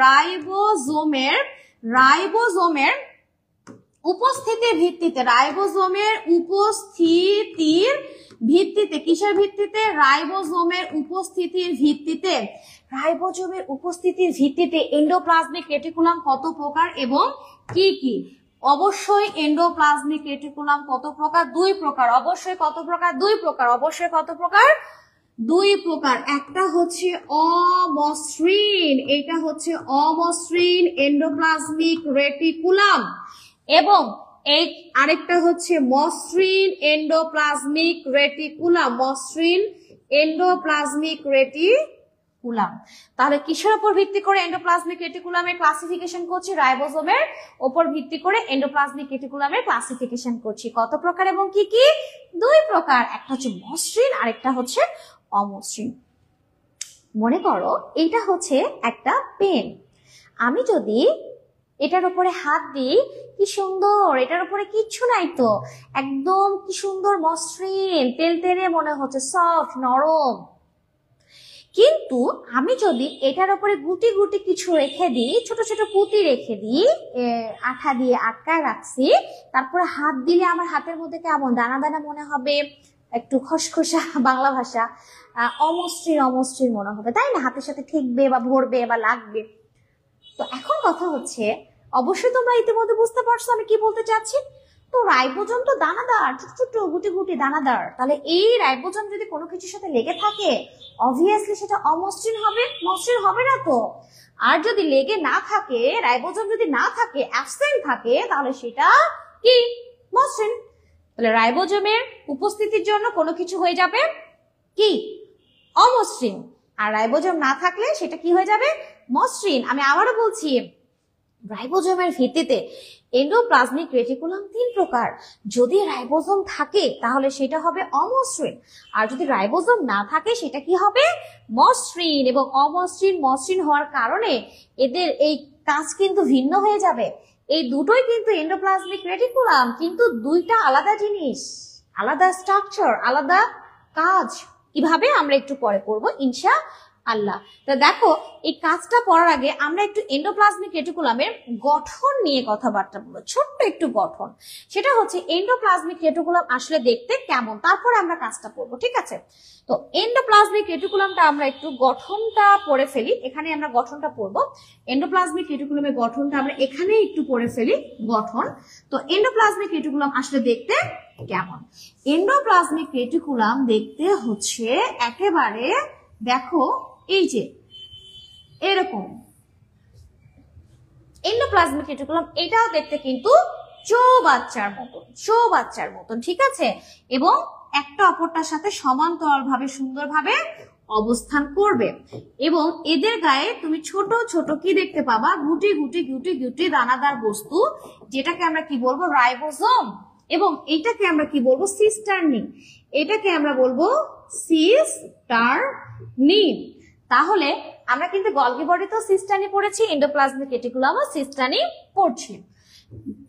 উপস্থিতির ভিত্তিতে, কিসের ভিত্তিতে? রাইবোজোমের উপস্থিতির ভিত্তিতে এন্ডোপ্লাজমিক রেটিকুলাম কত প্রকার এবং কি কি? অবশ্যই এন্ডোপ্লাজমিক রেটিকুলাম কত প্রকার? 2 প্রকার। অবশ্যই কত প্রকার? 2 প্রকার। অবশ্যই কত প্রকার? 2 প্রকার। একটা হচ্ছে অমসৃণ, এটা হচ্ছে অমসৃণ এন্ডোপ্লাজমিক রেটিকুলাম, এবং এই আরেকটা হচ্ছে মসৃণ এন্ডোপ্লাজমিক রেটিকুলাম। তাহলে কিসের উপর ভিত্তি করে এন্ডোপ্লাজমিক রেটিকুলামের ক্লাসিফিকেশন করছি? রাইবোজোমের উপর ভিত্তি করে এন্ডোপ্লাজমিক রেটিকুলামের ক্লাসিফিকেশন করছি। কত প্রকার এবং কি কি? 2 প্রকার। একটা হচ্ছে মসৃণ, আরেকটা হচ্ছে অমসৃণ। মনে করো এটা হচ্ছে একটা পেন, আমি যদি এটার উপরে হাত দিই, কি সুন্দর, এটার উপরে কিচ্ছু নাই তো, একদম কি সুন্দর মসৃণ, তেলতেলে মনে হচ্ছে, সফট, নরম। কিন্তু আমি যদি এটার উপরে গুটি গুটি কিছু রেখে দিই, ছোট ছোট পুঁতি রেখে দিই, আঠা দিয়ে আটকায় রাখছি, তারপরে হাত দিলে আমার হাতের মধ্যে কেমন দানা দানা মনে হবে, একটু খসখসা, বাংলা ভাষা, অমসৃণ মনে হবে, তাই না? হাতের সাথে ঠেকবে বা ভরবে বা লাগবে। তো এখন কথা হচ্ছে, অবশ্যই তোমরা ইতিমধ্যে বুঝতে পারছো আমি কি বলতে চাচ্ছি। তো রাইবোজোম তো দানাদার, ছোট ছোট গুটি গুটি দানাদার, তাহলে এই রাইবোজোম যদি কোনো কিছুর সাথে লেগে থাকে অবভিয়াসলি সেটা অমসৃণ হবে, মসৃণ হবে না তো। আর যদি লেগে না থাকে, রাইবোজোম যদি না থাকে, অ্যাবসেন্ট থাকে, তাহলে সেটা কি মসৃণ। তাহলে রাইবোজোমের উপস্থিতির জন্য কোনো কিছু হয়ে যাবে কি অমসৃণ, আর রাইবোজোম না থাকলে সেটা কি হয়ে যাবে মসৃণ। আমি আবারও বলছি, রাইবোজোমের ভিত্তিতে এন্ডোপ্লাজমিক রেটিকুলাম 3 প্রকার। যদি রাইবোজোম থাকে তাহলে সেটা হবে অমসৃণ, আর যদি রাইবোজোম না থাকে সেটা কি হবে মসৃণ। এবং অমসৃণ মসৃণ হওয়ার কারণে এদের এই কাজ কিন্তু ভিন্ন হয়ে যাবে। এই দুটোই কিন্তু এন্ডোপ্লাজমিক রেটিকুলাম, কিন্তু দুইটা আলাদা জিনিস, আলাদা স্ট্রাকচার, আলাদা কাজ। কিভাবে আমরা একটু পরে করব ইনশাআল্লাহ। তো দেখো, এই কাজটা পড়ার আগে আমরা একটু এন্ডোপ্লাজমিক রেটিকুলামের গঠন নিয়ে কথাবার্তা বলবো, ছোট্ট একটু গঠন। সেটা হচ্ছে এন্ডোপ্লাজমিক রেটিকুলাম আসলে দেখতে কেমন, তারপরে আমরা কাজটা করব, ঠিক আছে? তো এন্ডোপ্লাজমিক রেটিকুলামটা আমরা একটু গঠনটা পড়ে ফেলি। এখানে আমরা গঠনটা পড়বো। এন্ডোপ্লাজমিক রেটিকুলামের গঠনটা আমরা এখানে একটু পড়ে ফেলি, গঠন। তো এন্ডোপ্লাজমিক রেটিকুলাম আসলে দেখতে কেমন? এন্ডোপ্লাজমিক রেটিকুলাম দেখতে হচ্ছে একেবারে, দেখো এই যে এরকম এন্ডোপ্লাজমিক রেটিকুলাম, এটাও দেখতে কিন্তু চৌবাচ্চার মতন, চৌবাচ্চার মতন, ঠিক আছে? এবং একটা অপরটার সাথে সমান্তরাল ভাবে সুন্দরভাবে অবস্থান করবে। এবং এদের গায়ে তুমি ছোট ছোট কি দেখতে পাবা, গুটি গুটি গুটি গুটি দানাদার বস্তু, যেটাকে আমরা কি বলবো রাইবোজোম। এবং এটাকে আমরা কি বলবো সিস্টার্নি, এটাকে আমরা বলবো সিস্টার্নি। তাহলে আমরা কিন্তু গলগি বডিতেও সিস্টার্নি পড়েছি, এন্ডোপ্লাজমিক রেটিকুলামও সিস্টার্নি পড়ছি।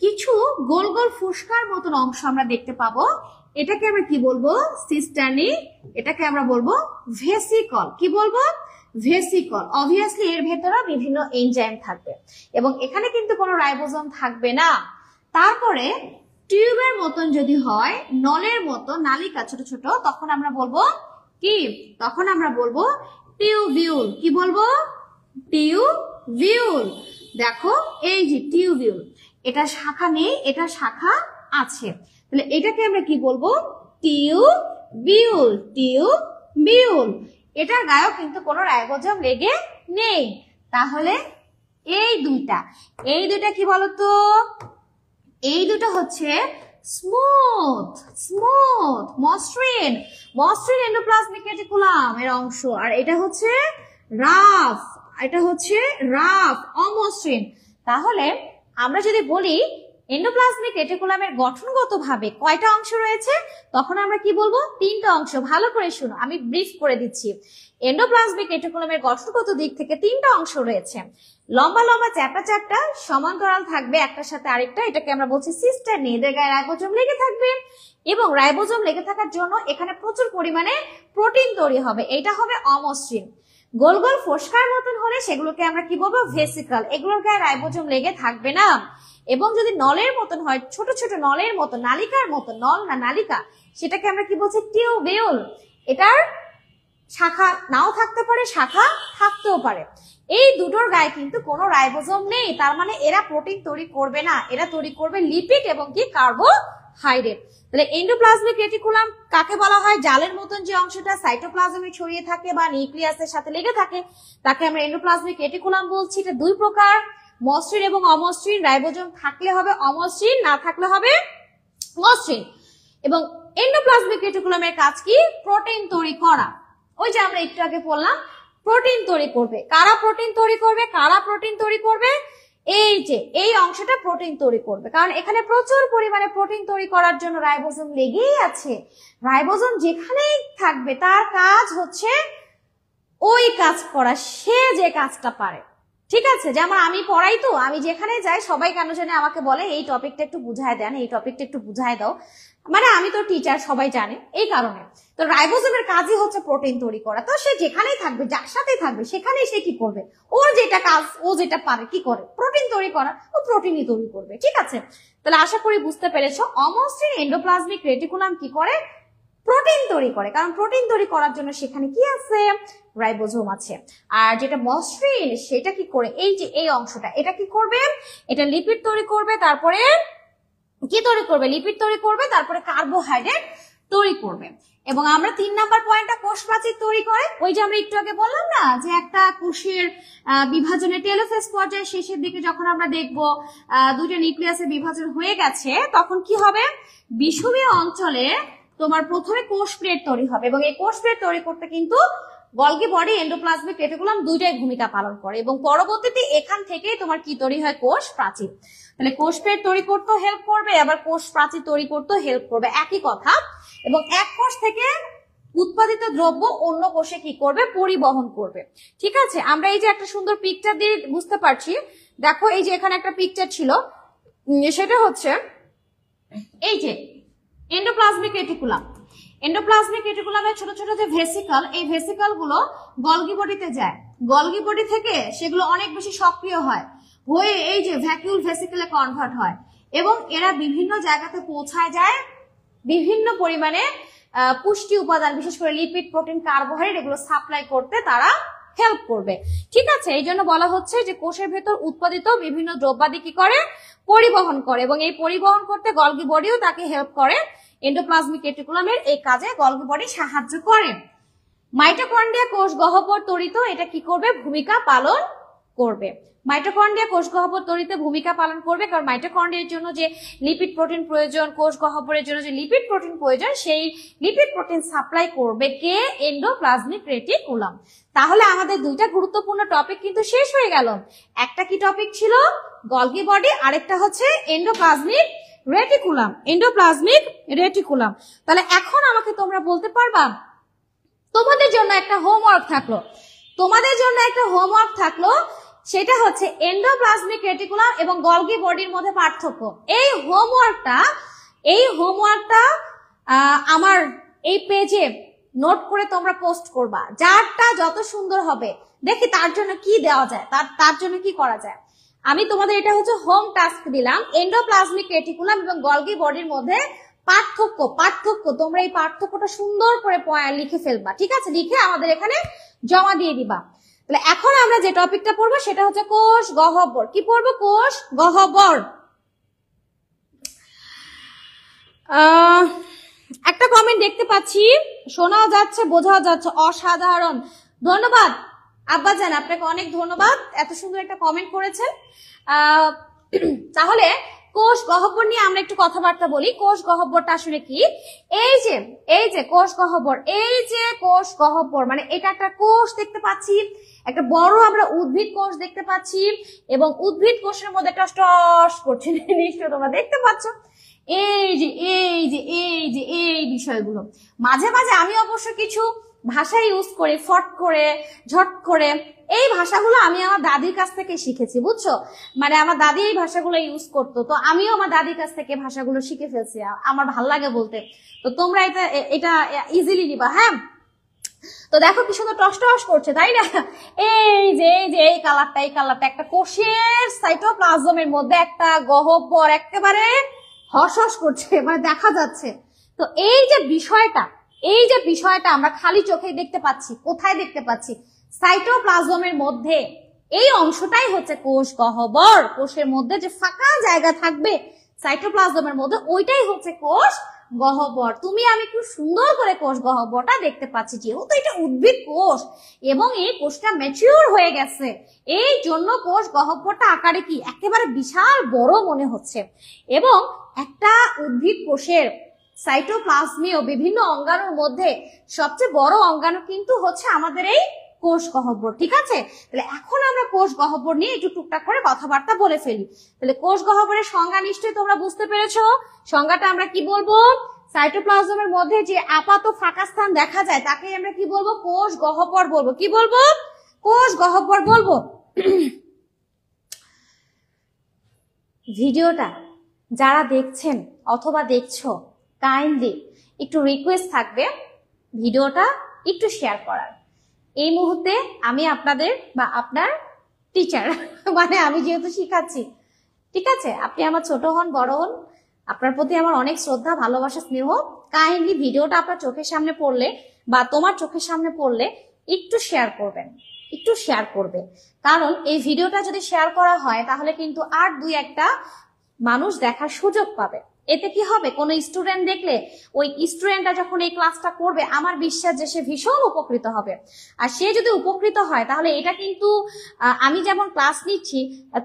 কিছু গোল গোল ফুসকার মতন অংশ আমরা দেখতে পাবো, এটাকে আমরা কি বলবো সিস্টার্নি, এটাকে আমরা বলবো ভেসিকল। কি বলবো ভেসিকল। অবভিয়াসলি এর ভেতরে বিভিন্ন এনজাইম থাকবে এবং এখানে কিন্তু কোনো রাইবোজোম থাকবে না। তারপরে টিউবের মতন যদি হয়, নলের মতো নালিকা ছোট ছোট, তখন আমরা বলবো কি, তখন আমরা বলবো টিউবিউল। কি বলবো টিউবিউল। দেখো এই যে টিউবিউল, এটা শাখা নেই, এটা শাখা আছে, তাহলে এটাকে আমরা কি বলবো টিউবিউল। টিউবিউল। এটার গায়েও কিন্তু কোনো রাইবোজোম লেগে নেই। তাহলে এই দুইটা কি বলতো, এই দুটো হচ্ছে স্মুথ স্মুথ মসৃণ মসৃণ এন্ডোপ্লাজমিক রেটিকুলাম এর অংশ, আর এটা হচ্ছে রাফ, এটা হচ্ছে রাফ অমসৃণ। তাহলে আমরা যদি বলি এন্ডোপ্লাজমিক রেটিকুলামের গঠনগতভাবে কয়টা অংশ রয়েছে, তখন আমরা কি বলবো 3টা অংশ। ভালো করে শুনো, আমি ব্রিফ করে দিচ্ছি। এন্ডোপ্লাজমিক রেটিকুলামের গঠনগত দিক থেকে 3টা অংশ রয়েছে। লম্বা লম্বা চ্যাপ্টা চ্যাপ্টা সমান্তরাল থাকবে একটার সাথে আরেকটা, এটাকে আমরা বলছি সিস্টার্নি। এদের গায়ে রাইবোজোম লেগে থাকবে এবং রাইবোজোম লেগে থাকার জন্য এখানে প্রচুর পরিমাণে প্রোটিন তৈরি হবে, এটা হবে অমসৃণ। গোল গোল ফোসকার মতন হলে সেগুলোকে আমরা কি বলবো ভেসিকল। এগুলোর গায়ে রাইবোজোম লেগে থাকবে না। এবং যদি নলের মতন হয়, ছোট ছোট নলের মতো, নালিকার মতো, নল না নালিকা, সেটাকে আমরা কি বলছি টিউবিউল। এটার শাখা নাও থাকতে পারে, শাখা থাকতেও পারে। এই দুটোর গায়ে কিন্তু কোনো রাইবোজোম নেই, তার মানে এরা প্রোটিন তৈরি করবে না, এরা তৈরি করবে লিপিড এবং কি কার্বোহাইড্রেট। তাহলে এন্ডোপ্লাজমিক রেটিকুলাম কাকে বলা হয়, জালের মতন যে অংশটা সাইটোপ্লাজমে ছড়িয়ে থাকে বা নিউক্লিয়াসের সাথে লেগে থাকে, তাকে আমরা এন্ডোপ্লাজমিক রেটিকুলাম বলছি। এটা 2 প্রকার, মসৃণ এবং অমসৃণ। রাইবোজোম থাকলে হবে অমসৃণ, না থাকলে হবে মসৃণ। এবং এন্ডোপ্লাজমিক রেটিকুলামের কাজ কি, প্রোটিন তৈরি করা। ওই যে আমরা একটু আগে বললাম প্রোটিন তৈরি করবে। কারা প্রোটিন তৈরি করবে, কারা প্রোটিন তৈরি করবে, এই যে এই অংশটা প্রোটিন তৈরি করবে, কারণ এখানে প্রচুর পরিমাণে প্রোটিন তৈরি করার জন্য রাইবোজোম লেগেই আছে। রাইবোজোম যেখানেই থাকবে তার কাজ হচ্ছে ওই কাজ করা, সে যে কাজটা পারে, ঠিক আছে? যেমন আমি পড়াই, তো আমি যেখানে যাই সবাই কেন জানে আমাকে বলে এই টপিকটা একটু বুঝায় দেন, এই টপিকটা একটু বুঝায় দাও, মানে আমি তো টিচার, সবাই জানে, এই কারণে। তো রাইবোজোমের কাজই হচ্ছে প্রোটিন তৈরি করা। তো সে যেখানেই থাকবে, যার সাথেই থাকবে, সেখানেই সে কি করবে, ওর যেটা কাজ, ও যেটা পারে কি করে, প্রোটিন তৈরি করা, ও প্রোটিনই তৈরি করবে, ঠিক আছে? তাহলে আশা করি বুঝতে পেরেছো অমসৃণ এন্ডোপ্লাজমিক রেটিকুলাম কি করে, প্রোটিন তৈরি করে, কারণ প্রোটিন তৈরি করার জন্য সেখানে কি আছে, রাইবোজোম আছে। আর যেটা মসৃণ সেটা কি করে, এই যে এই অংশটা, এটা কি করবে, এটা লিপিড তৈরি করবে, তারপরে কি তৈরি করবে? লিপিড তৈরি করবে, তারপরে কার্বোহাইড্রেট তৈরি করবে। এবং আমরা 3 নাম্বার পয়েন্টটা কোষ প্রাচীর তৈরি করে, ওই যে আমরা একটু আগে বললাম না যে একটা কোষের বিভাজনের টেলোফেজ পর্যায়ে শেষের দিকে যখন আমরা দেখবো দুইটা নিউক্লিয়াসের বিভাজন হয়ে গেছে, তখন কি হবে? বিষুবীয় অঞ্চলে তোমার প্রথমে কোষ প্লেট তৈরি হবে, এবং এই কোষ প্লেট তৈরি করতে কিন্তু গলগি বডি, এন্ডোপ্লাজমিক রেটিকুলাম দুইটাই ভূমিকা পালন করে, এবং পরবর্তীতে এখান থেকে তোমার কি তৈরি হয়? কোষ প্রাচীর। তাহলে কোষ প্লেট তৈরি করতেও হেল্প করবে, আবার কোষ প্রাচীর তৈরি করতেও হেল্প করবে, একই কথা। এবং এক কোষ থেকে উৎপাদিত দ্রব্য অন্য কোষে কি করবে? পরিবহন করবে। ঠিক আছে, আমরা এই যে একটা সুন্দর পিকচার দিয়ে বুঝতে পারছি। দেখো এই যে এখানে একটা পিকচার ছিল, সেটা হচ্ছে এই যে এন্ডোপ্লাজমিক রেটিকুলাম। এন্ডোপ্লাজমিক রেটিকুলামের ছোট ছোট যে ভেসিকল, এই ভেসিকল গুলো গলগি বডিতে যায়। গলগি বডি থেকে সেগুলো অনেক বেশি সক্রিয় হয়, হয়ে এই যে ভ্যাকিউল ভেসিকলে কনভার্ট হয়, এবং এরা বিভিন্ন জায়গাতে পৌঁছায় যায়। বিভিন্ন পরিমাণে পুষ্টি উপাদান, বিশেষ করে লিপিড, প্রোটিন, কার্বোহাইড্রেট এগুলো সাপ্লাই করতে তারা হেল্প করবে। ঠিক আছে, এই জন্য বলা হচ্ছে যে কোষের ভেতর উৎপাদিত বিভিন্ন দ্রব্যাদি কি করে? পরিবহন করে, এবং এই পরিবহন করতে গলগি বডিও তাকে হেল্প করে। এন্ডোপ্লাজমিক রেটিকুলামের এই কাজে গলগি বডি সাহায্য করে। মাইটোকন্ড্রিয়া কোষ গহ্বর তৈরিতে এটা কি করবে? ভূমিকা পালন করবে। মাইটোকন্ড্রিয়া কোষ গহ্বর তৈরিতে ভূমিকা পালন করবে, কারণ মাইটোকন্ড্রিয়ার জন্য যে লিপিড প্রোটিন প্রয়োজন, কোষ গহ্বরের জন্য যে লিপিড প্রোটিন প্রয়োজন, সেই লিপিড প্রোটিন সাপ্লাই করবে কে? Endoplasmic reticulum. তাহলে আমাদের দুইটা গুরুত্বপূর্ণ টপিক কিন্তু শেষ হয়ে গেল। একটা কি টপিক ছিল? গলগি বডি, আরেকটা হচ্ছে এন্ডোপ্লাজমিক রেটিকুলাম। Endoplasmic reticulum. তাহলে এখন আমাকে তোমরা বলতে পারবা, তোমাদের জন্য একটা হোমওয়ার্ক থাকলো, তোমাদের জন্য একটা হোমওয়ার্ক থাকলো, সেটা হচ্ছে এন্ডোপ্লাজমিক রেটিকুলাম এবং গলগি বডির মধ্যে পার্থক্য। এই হোমওয়ার্কটা আমার এই পেজে নোট করে তোমরা পোস্ট করবা। যারটা যত সুন্দর হবে, দেখি তার জন্য কি দেওয়া যায়, তার জন্য কি করা যায়। আমি তোমাদের এটা হচ্ছে হোম টাস্ক দিলাম, এন্ডোপ্লাজমিক রেটিকুলাম এবং গলগি বডির মধ্যে পার্থক্য তোমরা এই পার্থক্যটা সুন্দর করে লিখে ফেলবা। ঠিক আছে, লিখে আমাদের এখানে জমা দিয়ে দিবা। তাহলে এখন আমরা যে টপিকটা পড়বো সেটা হচ্ছে কোষ গহ্বর। কি পড়বো? কোষ গহ্বর। একটা কমেন্ট দেখতে পাচ্ছি, শোনাও যাচ্ছে, বোঝাও যাচ্ছে, অসাধারণ। ধন্যবাদ আব্বাজান, আপনাকে অনেক ধন্যবাদ, এত সুন্দর একটা কমেন্ট করেছেন। তাহলে কোষ গহ্বর নিয়ে আমরা একটু কথাবার্তা বলি। কোষ গহ্বরটা আসলে কি? এই যে কোষ গহ্বর, এই যে কোষ গহ্বর মানে এটা একটা কোষ দেখতে পাচ্ছি, একটা বড় আমরা উদ্ভিদ কোষ দেখতে পাচ্ছি, এবং উদ্ভিদ কোষের মধ্যে একটা টস করছে, নিশ্চয়ই তোমরা দেখতে পাচ্ছ। এই বিষয়গুলো মাঝে মাঝে আমি অবশ্য কিছু ভাষা ইউজ করি, ফট করে, ঝট করে। এই ভাষাগুলো আমি আমার দাদির কাছ থেকে শিখেছি, বুঝছো? মানে আমার দাদি এই ভাষাগুলো ইউজ করতো, তো আমিও আমার দাদির কাছ থেকে ভাষাগুলো শিখে ফেলছি, আমার ভাল লাগে বলতে। তো তোমরা এটা ইজিলি নিবা। হ্যাঁ, তো দেখো কি সুন্দর টস টস করছে, তাই না? এই যে এই কালারটা একটা কোষের সাইটোপ্লাজমের মধ্যে একটা গহ্বর একেবারে হস করছে, মানে দেখা যাচ্ছে। তো এই যে বিষয়টা আমরা খালি চোখে দেখতে পাচ্ছি, কোথায় দেখতে পাচ্ছি? সাইটোপ্লাজমের মধ্যে। এই অংশটাই হচ্ছে কোষ গহ্বর। কোষের মধ্যে যে ফাঁকা জায়গা থাকবে সাইটোপ্লাজমের মধ্যে, ওইটাই হচ্ছে কোষ গহ্বর। তুমি আমি খুব সুন্দর করে কোষ গহ্বরটা দেখতে পাচ্ছি, যেহেতু এটা উদ্ভিদ কোষ এবং এই কোষটা ম্যাচিউর হয়ে গেছে, এই জন্য কোষ গহ্বরটা আকারে কি একেবারে বিশাল বড় মনে হচ্ছে। এবং একটা উদ্ভিদ কোষের সাইটোপ্লাজমীয় বিভিন্ন অঙ্গাণুর মধ্যে সবচেয়ে বড় অঙ্গাণু কিন্তু হচ্ছে আমাদের এই কোষ গহ্বর। ঠিক আছে, তাহলে এখন আমরা কোষ গহ্বর নিয়ে একটু টুকটাক করে কথাবার্তা বলে ফেলি। তাহলে কোষ গহ্বরের সংজ্ঞা নিশ্চয়ই তোমরা বুঝতে পেরেছো। সংজ্ঞাটা আমরা কি বলবো? সাইটোপ্লাজমের মধ্যে যে আপাত ফাঁকা স্থান দেখা যায় তাকে আমরা কি বলবো? কোষ গহ্বর বলবো। কি বলবো? কোষ গহ্বর বলবো। ভিডিওটা যারা দেখছেন অথবা দেখছো, কাইন্ডলি একটু রিকোয়েস্ট থাকবে ভিডিওটা একটু শেয়ার করার। এই মুহূর্তে আমি আপনাদের বা আপনার টিচার, মানে আমি যেহেতু শিখাচ্ছি, ঠিক আছে, আপনি আমার ছোট হন বড় হন, আপনার প্রতি আমার অনেক শ্রদ্ধা, ভালোবাসা, স্নেহ। কাইন্ডলি ভিডিওটা আপনার চোখের সামনে পড়লে বা তোমার চোখের সামনে পড়লে একটু শেয়ার করবেন, একটু শেয়ার করবে। কারণ এই ভিডিওটা যদি শেয়ার করা হয় তাহলে কিন্তু আর দুই একটা মানুষ দেখার সুযোগ পাবে। এতে কি হবে, কোনো স্টুডেন্ট দেখলে ওই স্টুডেন্টটা যখন এই ক্লাসটা করবে আমার বিশ্বাস যে সে ভীষণ উপকৃত হবে। আর সে যদি উপকৃত হয় তাহলে এটা কিন্তু আমি যেমন ক্লাস নিচ্ছি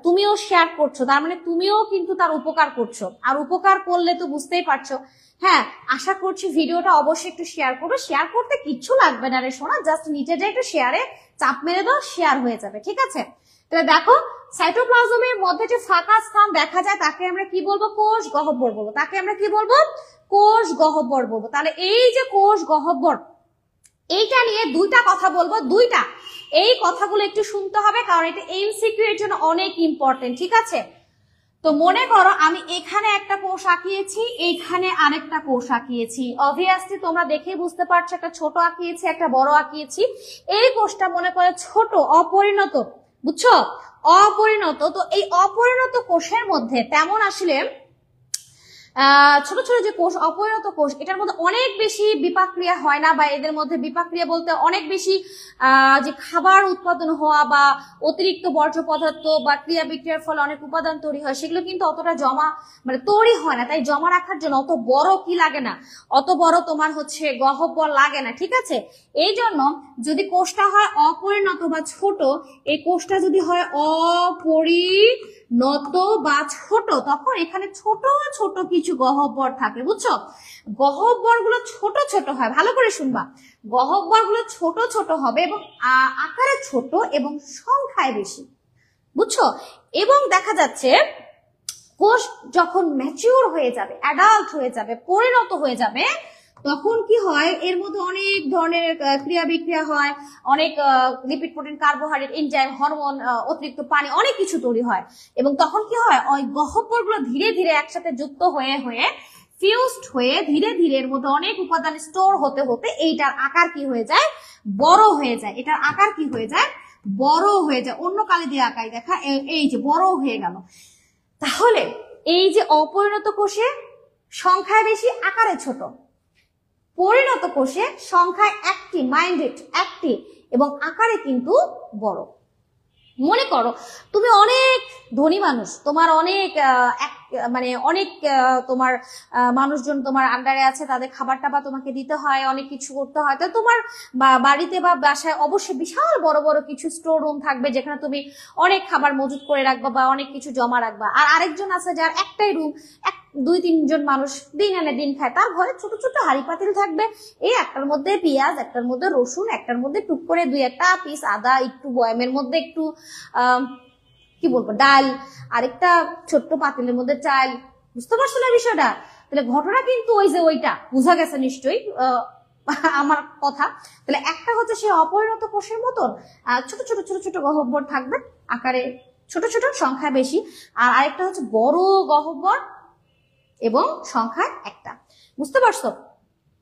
তুমিও শেয়ার করছো, তার মানে তুমিও কিন্তু তার উপকার করছো। আর উপকার করলে তো বুঝতেই পারছো। হ্যাঁ, আশা করছি ভিডিওটা অবশ্যই একটু শেয়ার করো। শেয়ার করতে কিচ্ছু লাগবে না রে সোনা, জাস্ট নিচে যে একটু শেয়ারে চাপ মেরে দাও, শেয়ার হয়ে যাবে, ঠিক আছে? তাহলে দেখো সাইটোপ্লাজমের মধ্যে যে ফাঁকা স্থান দেখা যায় তাকে আমরা কি বলবো, কোষ গহ্বর বলবো। তাকে আমরা কি বলবো, কোষ গহ্বর বলবো। তাহলে এই যে কোষ গহ্বর, এইটা নিয়ে দুইটা কথা বলবো, দুইটা এই কথাগুলো একটু শুনতে হবে কারণ এটা এমসিকিউ এর জন্য অনেক ইম্পর্টেন্ট, ঠিক আছে? তো মনে করো আমি এখানে একটা কোষ আঁকিয়েছি, এইখানে আরেকটা কোষ আঁকিয়েছি। অবভিয়াসলি তোমরা দেখেই বুঝতে পারছো একটা ছোট আঁকিয়েছি একটা বড় আঁকিয়েছি। এই কোষটা মনে করে ছোট, অপরিণত, বুঝছো, অপরিণত। তো এই অপরিণত কোষের মধ্যে তেমন আসলে ছোট ছোট যে কোষ, অপরিণত কোষ, এটার মধ্যে অনেক বেশি বিপাক ক্রিয়া হয় না, বা এদের মধ্যে বিপাক ক্রিয়া বলতে অনেক বেশি যে খাবার উৎপাদন হওয়া বা অতিরিক্ত বর্জ্য পদার্থ বা ক্রিয়া বিক্রিয়ার ফলে অনেক উপাদান তৈরি হয় সেগুলো কিন্তু অতটা জমা মানে তৈরি হয় না। তাই জমা রাখার জন্য অত বড় কি লাগে না, অত বড় তোমার হচ্ছে গহ্বর লাগে না, ঠিক আছে? এই জন্য যদি কোষটা হয় অপরিণত বা ছোট, এই কোষটা যদি হয় অপরিণত বা ছোট, তখন এখানে ছোট ছোট কিছু গহ্বর থাকে, বুঝছো? গহ্বর গুলো ছোট ছোট হয়, ভালো করে শুনবা। গহ্বর গুলো ছোট ছোট হবে এবং আকারে ছোট এবং সংখ্যায় বেশি, বুঝছো? এবং দেখা যাচ্ছে কোষ যখন ম্যাচিউর হয়ে যাবে, অ্যাডাল্ট হয়ে যাবে, পরিণত হয়ে যাবে, তখন কি হয়, এর মধ্যে অনেক ধরনের ক্রিয়া বিক্রিয়া হয়, অনেক lipid, protein, carbohydrate, enzyme, hormone, অতিরিক্ত পানি, অনেক কিছু তৈরি হয়। এবং তখন কি হয়, ওই গহ্বরগুলো ধীরে ধীরে একসাথে যুক্ত হয়ে হয়ে ফিউজড হয়ে ধীরে ধীরে এর মধ্যে অনেক উপাদান স্টোর হতে হতে এইটার আকার কি হয়ে যায়, বড় হয়ে যায়। এটার আকার কি হয়ে যায়, বড় হয়ে যায়। অন্য কালি দিয়ে আঁকাই দেখা, এই যে বড় হয়ে গেল। তাহলে এই যে অপরিণত কোষে সংখ্যায় বেশি, আকারে ছোট, পরিণত কোষে সংখ্যায় একটি, মাইন্ডেড একটি, এবং আকারে কিন্তু বড়। মনে করো তুমি অনেক ধনী মানুষ, তোমার অনেক মানে অনেক তোমার মানুষজন তোমার আন্ডারে আছে, তাদের খাবার টাবার তোমাকে দিতে হয়, অনেক কিছু করতে হয়। তো তোমার বাড়িতে বা বাসায় অবশ্যই বিশাল বড় বড় কিছু স্টোর রুম থাকবে যেখানে তুমি অনেক খাবার মজুত করে রাখবা বা অনেক কিছু জমা রাখবা। আর আরেকজন আছে যার একটাই রুম, দুই তিনজন মানুষ দিন আনে দিন খায়, তার ঘরে ছোট ছোট হাঁড়ি পাতিল থাকবে, এই একটার মধ্যে পেঁয়াজ, একটার মধ্যে রসুন, একটার মধ্যে টুক করে দুই একটা পিস আদা, একটু বয়ামের মধ্যে একটু কি বলবো ডাল, আরেকটা ছোট্ট পাতিলের মধ্যে চাল। বুঝতে পারছো না বিষয়টা? তাহলে ঘটনা কিন্তু ওই যে ওইটা বোঝা গেছে নিশ্চয়ই আমার কথা। তাহলে একটা হচ্ছে সে অপরিণত কোষের মতন ছোট ছোট ছোট ছোট গহ্বর থাকবে, আকারে ছোট ছোট, সংখ্যা বেশি। আর আরেকটা হচ্ছে বড় গহ্বর এবং সংখ্যা একটা। বুঝতে পারছো?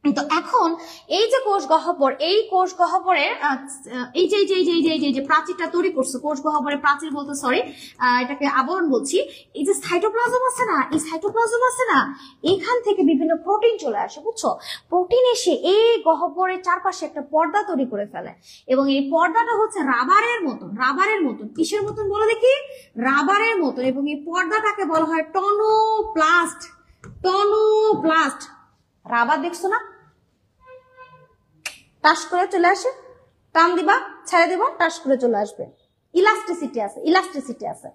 তো এখন এই যে কোষ গহ্বর, এই কোষ গহ্বরের এই যে প্রাচীরটা তৈরি করছে, কোষ গহ্বরের প্রাচীর বলতে সরি, এটাকে আবরণ বলছি। এই যে সাইটোপ্লাজম আছে না, এই সাইটোপ্লাজম আছে না, এখান থেকে বিভিন্ন প্রোটিন চলে আসে, বুঝছো? প্রোটিন এসে এই গহ্বরের চারপাশে একটা পর্দা তৈরি করে ফেলে, এবং এই পর্দাটা হচ্ছে রাবারের মতন। রাবারের মতন কিসের মতন বলো দেখি? রাবারের মতন। এবং এই পর্দাটাকে বলা হয় টনোপ্লাস্ট। টনোপ্লাস্ট। রাবার দেখছো না, টাস করে চলে আসে, টান দিবা, ছেড়ে দিবা, টাস করে চলে আসবে। ইলাস্টিসিটি আছে, ইলাস্টিসিটি আছে।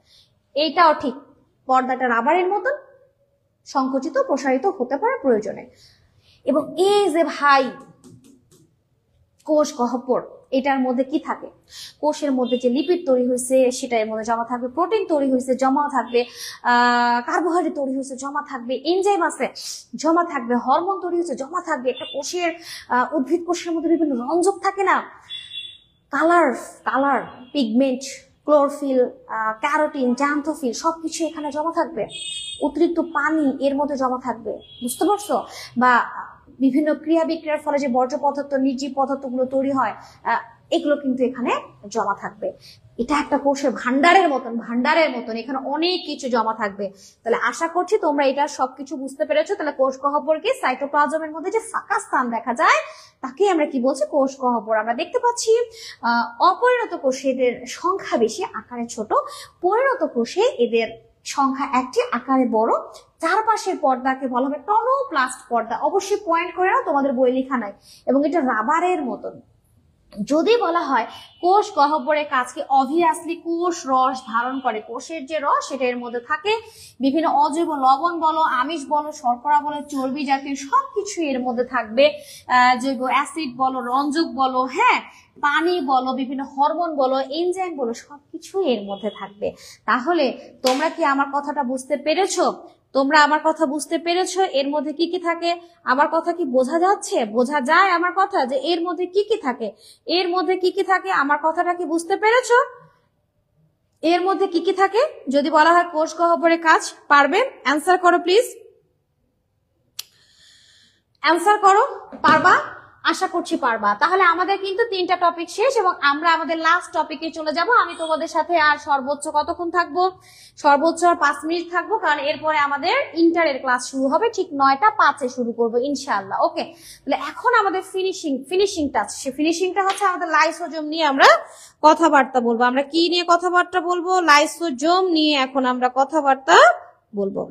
এইটাও ঠিক, পর্দাটা রাবারের মতন সংকুচিত প্রসারিত হতে পারে প্রয়োজনে। এবং এই যে ভাই কোষ গহ্বর, এটার মধ্যে কি থাকে? কোষের মধ্যে যে লিপিড তৈরি হয়েছে সেটা এর মধ্যে জমা থাকবে, প্রোটিন তৈরি হয়েছে জমা থাকবে, কার্বোহাইড্রেট তৈরি হয়েছে জমা থাকবে, এনজাইম আছে জমা থাকবে, হরমোন তৈরি হয়েছে জমা থাকবে। একটা কোষের উদ্ভিদ কোষের মধ্যে বিভিন্ন রঞ্জক থাকে না, colour pigment, chlorophyll, carotene, xanthophyll, সবকিছু এখানে জমা থাকবে। অতিরিক্ত পানি এর মধ্যে জমা থাকবে, বুঝতে পারছো? বা বিভিন্ন ক্রিয়া বিক্রিয়ার ফলে যে বর্জ্য পদার্থ, নির্জীব পদার্থগুলো তৈরি হয়, এগুলো কিন্তু এখানে জমা থাকবে। এটা একটা কোষের ভান্ডারের মতন এখানে অনেক কিছু জমা থাকবে। তাহলে আশা করছি তোমরা এটা সবকিছু বুঝতে পেরেছো। তাহলে কোষ গহ্বরকে সাইটোপ্লাজমের মধ্যে যে ফাঁকা স্থান দেখা যায় তাকে আমরা কি বলছি? কোষ গহ্বর। আমরা দেখতে পাচ্ছি অপরিণত কোষে এদের সংখ্যা বেশি, আকারে ছোট, পরিণত কোষে এদের সংখ্যা একটি, আকারে বড়, চারপাশের পর্দাকে বলা হবে টনোপ্লাস্ট পর্দা। অবশ্যই পয়েন্ট করে নাও, তোমাদের বই লেখা নাই, এবং এটা রাবারের মতন। যদি বলা হয় কোষ গহ্বরের কাজকে, অবভিয়াসলি কোষ রস ধারণ করে। কোষের যে রস সেটা এর মধ্যে থাকে, বিভিন্ন অজৈব লবণ বলো, আমিষ বলো, শর্করা বলো, চর্বি জাতীয় সবকিছু এর মধ্যে থাকবে। জৈব অ্যাসিড বলো, রঞ্জক বলো, হ্যাঁ, পানি বলো, বিভিন্ন হরমোন বলো, এনজাইম বলো, সবকিছু এর মধ্যে থাকবে। তাহলে তোমরা কি আমার কথাটা বুঝতে পেরেছো? তোমরা আমার কথা বুঝতে পেরেছো? এর মধ্যে কি কি থাকে? আমার কথা কি বোঝা যাচ্ছে? বোঝা যায় আমার কথা যে এর মধ্যে কি কি থাকে? এর মধ্যে কি কি থাকে? আমার কথাটা কি বুঝতে পেরেছো? এর মধ্যে কি কি থাকে যদি বলা হয় কোষ গহ্বরের কাজ? পারবে? অ্যান্সার করো প্লিজ, অ্যান্সার করো। পারবা? আশা করছি পারবা। তাহলে আমাদের কিন্তু 3টা টপিক শেষ এবং আমরা আমাদের লাস্ট টপিকে চলে যাব। আমি তোমাদের সাথে আর সর্বোচ্চ কতক্ষণ থাকবো? সর্বোচ্চ 5 মিনিট থাকবো, কারণ এরপরে আমাদের ইন্টারের ক্লাস শুরু হবে, ঠিক 9টা 5-এ শুরু করবো ইনশাআল্লাহ। ওকে, তাহলে এখন আমাদের ফিনিশিং টাচ। সে ফিনিশিংটা হচ্ছে আমাদের লাইসোজোম নিয়ে আমরা কথাবার্তা বলবো। আমরা কি নিয়ে কথাবার্তা বলবো? লাইসোজোম নিয়ে এখন আমরা কথাবার্তা বলবো।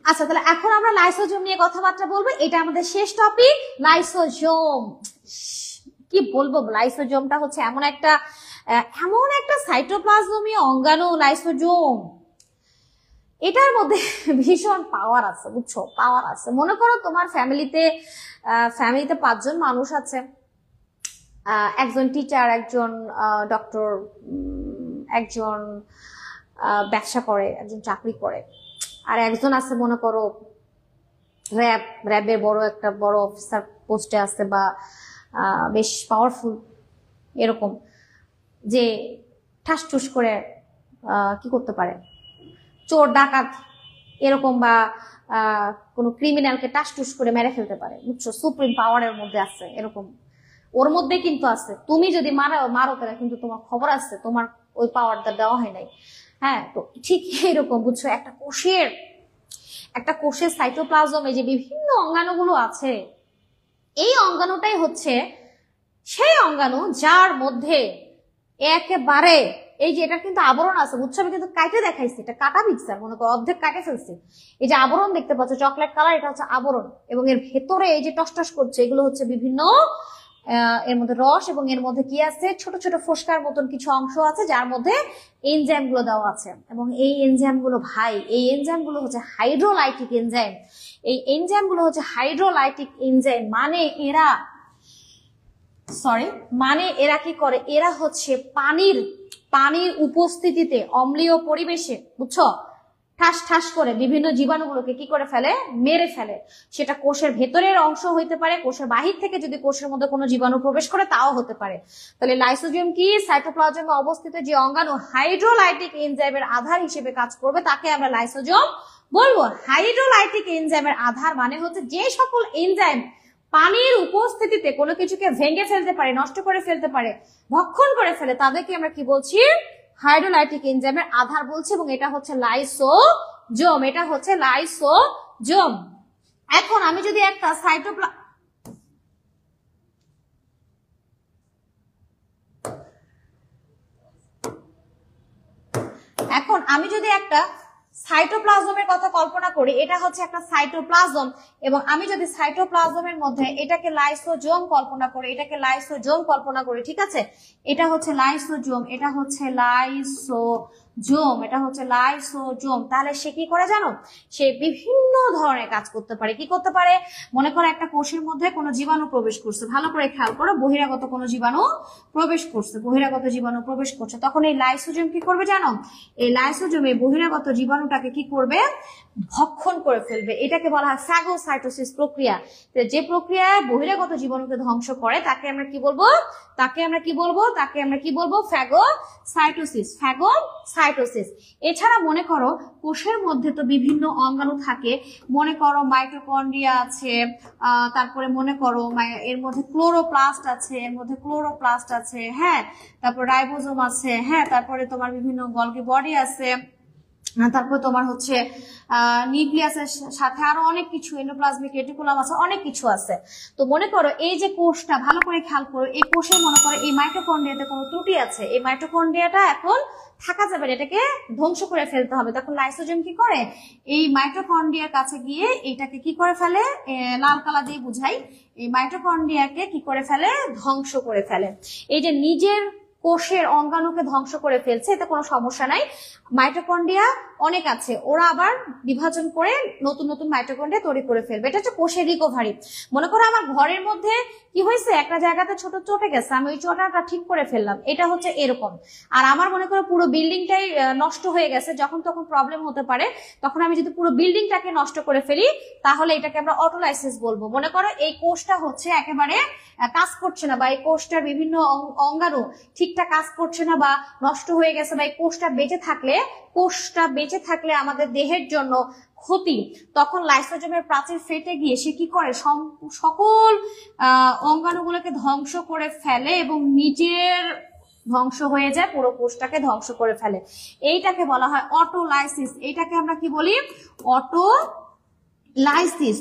আচ্ছা, তাহলে এখন আমরা লাইসোজোম নিয়ে কথাবার্তা বলবো। এটা আমাদের শেষ টপিক, লাইসোজোম। কি বলবো, লাইসোজোমটা হচ্ছে এমন একটা সাইটোপ্লাজমীয় অঙ্গাণু লাইসোজোম। এটার মধ্যে ভীষণ পাওয়ার আছে, বুঝছো? পাওয়ার আছে। মনে করো তোমার ফ্যামিলিতে 5 জন মানুষ আছে, একজন টিচার, একজন ডক্টর, একজন ব্যবসা করে, একজন চাকরি করে, আর একজন আছে মনে করো র্যাবের বড় অফিসার পোস্টে আছে, বা বেশ পাওয়ারফুল, এরকম, যে ঠাস ঠুস করে কি করতে পারে, চোর ডাকাত এরকম, বা কোনো ক্রিমিনালকে টাস টুস করে মেরে ফেলতে পারে, বুঝছো? সুপ্রিম পাওয়ারের মধ্যে আছে, এরকম ওর মধ্যে কিন্তু আছে। তুমি যদি মারো তাহলে কিন্তু তোমার খবর আছে, তোমার ওই পাওয়ারটা দেওয়া হয় নাই। হ্যাঁ, তো ঠিক এরকম, বুঝছো? একটা কোষের সাইটোপ্লাজমে যে বিভিন্ন অঙ্গাণুগুলো আছে, এই অঙ্গাণুটাই হচ্ছে সেই অঙ্গাণু যার মধ্যে একেবারে এই যে এটা কিন্তু আবরণ আছে, বুঝছো? আমি কিন্তু কাটে দেখাইছি, এটা কাটা মিক্সার, মনে করো অর্ধেক কাটে ফেলছি। এই যে আবরণ দেখতে পাচ্ছ চকলেট কালার, এটা হচ্ছে আবরণ, এবং এর ভেতরে এই যে টসটস করছে, এগুলো হচ্ছে বিভিন্ন এর মধ্যে রস, এবং এর মধ্যে কি আছে, ছোট ছোট ফোসকার মতন কিছু অংশ আছে যার মধ্যে এনজাইম গুলো দেওয়া আছে। এবং এই এনজাইম গুলো এই এনজাইম গুলো হচ্ছে হাইড্রোলাইটিক এনজাইম। এই এনজাইম গুলো হচ্ছে হাইড্রোলাইটিক এনজাইম, মানে এরা কি করে? এরা হচ্ছে পানির উপস্থিতিতে, অম্লীয় পরিবেশে, বুঝছো, ঠাস ঠাস করে বিভিন্ন জীবাণুগুলোকে কি করে ফেলে? মেরে ফেলে। সেটা কোষের ভেতরের অংশ হইতে পারে, কোষের বাহির থেকে যদি কোষের মধ্যে কোনো জীবাণু প্রবেশ করে তাও হতে পারে। তাহলে লাইসোজোম কি? সাইটোপ্লাজমে অবস্থিত যে অঙ্গাণু হাইড্রোলাইটিক এনজাইমের আধার হিসেবে কাজ করবে, তাকে আমরা লাইসোজোম বলবো। হাইড্রোলাইটিক এনজাইমের আধার মানে হচ্ছে যে সকল এনজাইম পানির উপস্থিতিতে কোনো কিছুকে ভেঙে ফেলতে পারে, নষ্ট করে ফেলতে পারে, ভক্ষণ করে ফেলে, তাদেরকে আমরা কি বলছি? হাইড্রোলাইটিক এনজাইমের আধার বলছি। এবং এটা হচ্ছে লাইসোজোম, এটা হচ্ছে লাইসোজোম। এখন আমি যদি একটা সাইটোপ্লাজমের কথা কল্পনা করি, এটা হচ্ছে একটা সাইটোপ্লাজম, এবং আমি যদি সাইটোপ্লাজমের মধ্যে এটাকে লাইসোজোম কল্পনা করি, ঠিক আছে? এটা হচ্ছে লাইসোজোম, এটা হচ্ছে লাইসোজোম। তাহলে সে কি করে জানো? সে বিভিন্ন ধরনের কাজ করতে পারে। কি করতে পারে? মনে করো একটা কোষের মধ্যে কোনো জীবাণু প্রবেশ করছে, ভালো করে খেয়াল করো, বহিরাগত কোনো জীবাণু প্রবেশ করছে, তখন এই লাইসোজোম কি করবে জানো? এই লাইসোজোম এই বহিরাগত জীবাণুটাকে কি করবে? ভক্ষণ করে ফেলবে। এটাকে বলা হয় ফ্যাগোসাইটোসিস প্রক্রিয়া। যে প্রক্রিয়ায় বহিরাগত জীবাণুকে ধ্বংস করে তাকে আমরা কি বলবো? ফ্যাগোসাইটোসিস। এছাড়া মনে করো কোষের মধ্যে তো বিভিন্ন অঙ্গাণু থাকে, মনে করো মাইটোকন্ড্রিয়া আছে, তারপরে মনে করো এর মধ্যে ক্লোরোপ্লাস্ট আছে, হ্যাঁ, তারপর রাইবোজোম আছে, হ্যাঁ, তারপরে তোমার বিভিন্ন গলগি বডি আছে, তারপর তোমার হচ্ছে নিউক্লিয়াসের সাথে আরো অনেক কিছু, এন্ডোপ্লাজমিক রেটিকুলাম আছে, অনেক কিছু আছে। তো মনে করো এই যে কোষটা, ভালো করে খেয়াল করো, এই কোষে মনে করো এই মাইটোকন্ড্রিয়াতে কোনো ত্রুটি আছে, এই মাইটোকন্ড্রিয়াটা এখন থাকা যাবে না, এটাকে ধ্বংস করে ফেলতে হবে। তখন লাইসোজোম কি করে, এই মাইটোকন্ড্রিয়ার কাছে গিয়ে এইটাকে কি করে ফেলে, লাল কালা দিয়ে বুঝাই, এই মাইটোকন্ড্রিয়াকে কি করে ফেলে, ধ্বংস করে ফেলে। এই যে নিজের কোষের অঙ্গাণুকে ধ্বংস করে ফেলছে, এতে কোনো সমস্যা নাই। মাইটোকন্ড্রিয়া অনেক আছে, ওরা আবার বিভাজন করে নতুন নতুন মাইটোকন্ড্রিয়া তৈরি করে ফেলবে। এটা হচ্ছে কোষের রিকভারি। মনে করো আমার ঘরের মধ্যে কি হয়েছে, একটা জায়গাতে ছোট চটে গেছে, আমি ওই চটাটা ঠিক করে ফেললাম, এটা হচ্ছে এরকম। আর আমার মনে করো পুরো বিল্ডিংটাই নষ্ট হয়ে গেছে, যখন তখন প্রবলেম হতে পারে, তখন আমি যদি পুরো বিল্ডিংটাকে নষ্ট করে ফেলি তাহলে এটাকে আমরা অটোলাইসিস বলবো। মনে করো এই কোষটা হচ্ছে একেবারে কাজ করছে না, বা এই কোষটার বিভিন্ন অঙ্গাণু ঠিকঠাক কাজ করছে না বা নষ্ট হয়ে গেছে, বা এই কোষটা বেঁচে থাকলে আমাদের দেহের জন্য ক্ষতি, তখন লাইসোজোমের প্রাচীর ফেটে গিয়ে সে কি করে, সকল অঙ্গাণুগুলোকে ধ্বংস করে ফেলে এবং নিজের ধ্বংস হয়ে যায়, পুরো কোষটাকে ধ্বংস করে ফেলে। এইটাকে বলা হয় অটোলাইসিস। এইটাকে আমরা কি বলি, অটোলাইসিস।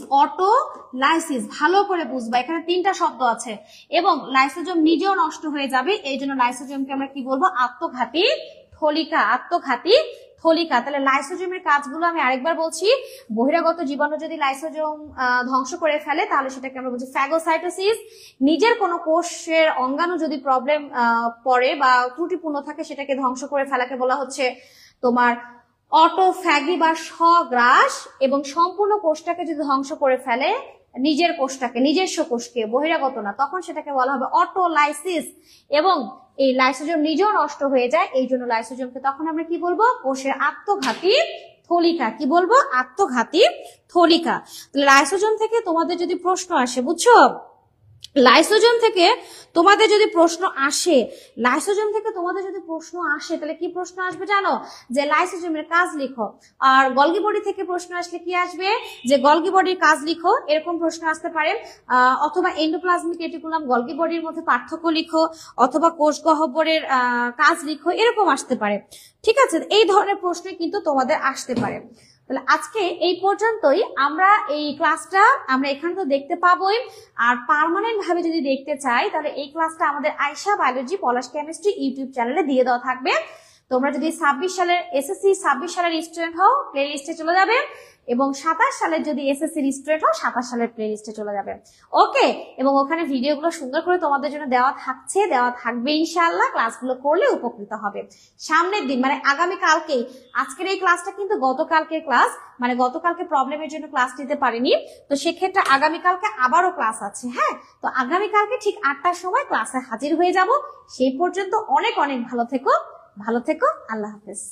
ভালো করে বুঝবা, এখানে তিনটা শব্দ আছে। এবং লাইসোজোম নিজেও নষ্ট হয়ে যাবে, এই জন্য লাইসোজোমকে আমরা কি বলবো, আত্মঘাতী থলিকা। তাহলে লাইসোজোমের কাজগুলো আমি আরেকবার বলছি। বহিরাগত জীবাণু যদি লাইসোজোম ধ্বংস করে ফেলে তাহলে সেটাকে আমরা বলছি ফ্যাগোসাইটোসিস। নিজের কোনো কোষের অঙ্গাণু যদি প্রবলেম পড়ে বা ত্রুটিপূর্ণ থাকে, সেটাকে ধ্বংস করে ফেলাকে বলা হচ্ছে তোমার অটোফ্যাগি বা স্বগ্রাস। এবং সম্পূর্ণ কোষটাকে যদি ধ্বংস করে ফেলে, নিজস্ব কোষকে, বহিরাগত না, তখন সেটাকে বলা হবে অটোলাইসিস। এবং এই লাইসোজোম নিজেও নষ্ট হয়ে যায়, এই জন্য লাইসোজোমকে তখন আমরা কি বলবো, কোষের আত্মঘাতী থলিকা। কি বলবো, আত্মঘাতী থলিকা। তাহলে লাইসোজোম থেকে তোমাদের যদি প্রশ্ন আসে, বুঝছো, লাইসোজোম থেকে তোমাদের যদি প্রশ্ন আসে, তাহলে কি প্রশ্ন আসবে জানো, যে লাইসোজোমের কাজ লিখো। আর গলগি বডি থেকে প্রশ্ন আসলে কি আসবে, যে গলগি বডির কাজ লিখো, এরকম প্রশ্ন আসতে পারে। অথবা এন্ডোপ্লাজমিক রেটিকুলাম গলগি বডির মধ্যে পার্থক্য লিখো, অথবা কোষ গহ্বরের কাজ লিখো, এরকম আসতে পারে। ঠিক আছে, এই ধরনের প্রশ্ন কিন্তু তোমাদের আসতে পারে। তাহলে আজকে এই পর্যন্তই। আমরা এই ক্লাসটা আমরা এখানে তো দেখতে পাবোই, আর পার্মানেন্ট ভাবে যদি দেখতে চাই তাহলে এই ক্লাসটা আমাদের আয়শা বায়োলজি পলাশ কেমিস্ট্রি ইউটিউব চ্যানেলে দিয়ে দেওয়া থাকবে। তোমরা যদি 26 সালের এসএসসি 26 সালের স্টুডেন্ট হও, প্লে লিস্টে চলে যাবে, এবং 27 সালের যদি এসএসসি স্টুডেন্ট হও, 27 সালের প্লে লিস্টে চলে যাবে। ওকে, এবং ওখানে ভিডিওগুলো সুন্দর করে তোমাদের জন্য দেওয়া থাকবে ইনশাআল্লাহ। ক্লাসগুলো করলে উপকৃত হবে। সামনের দিন মানে আগামী কালকেই, আজকের এই ক্লাসটা কিন্তু গতকালকের ক্লাস, মানে গতকালকে প্রবলেমের জন্য ক্লাস নিতে পারিনি, তো সেক্ষেত্রে আগামীকালকে আবারও ক্লাস আছে। হ্যাঁ, তো আগামীকালকে ঠিক 8টার সময় ক্লাসে হাজির হয়ে যাব। সেই পর্যন্ত অনেক অনেক ভালো থেকো। আল্লাহ হাফেজ।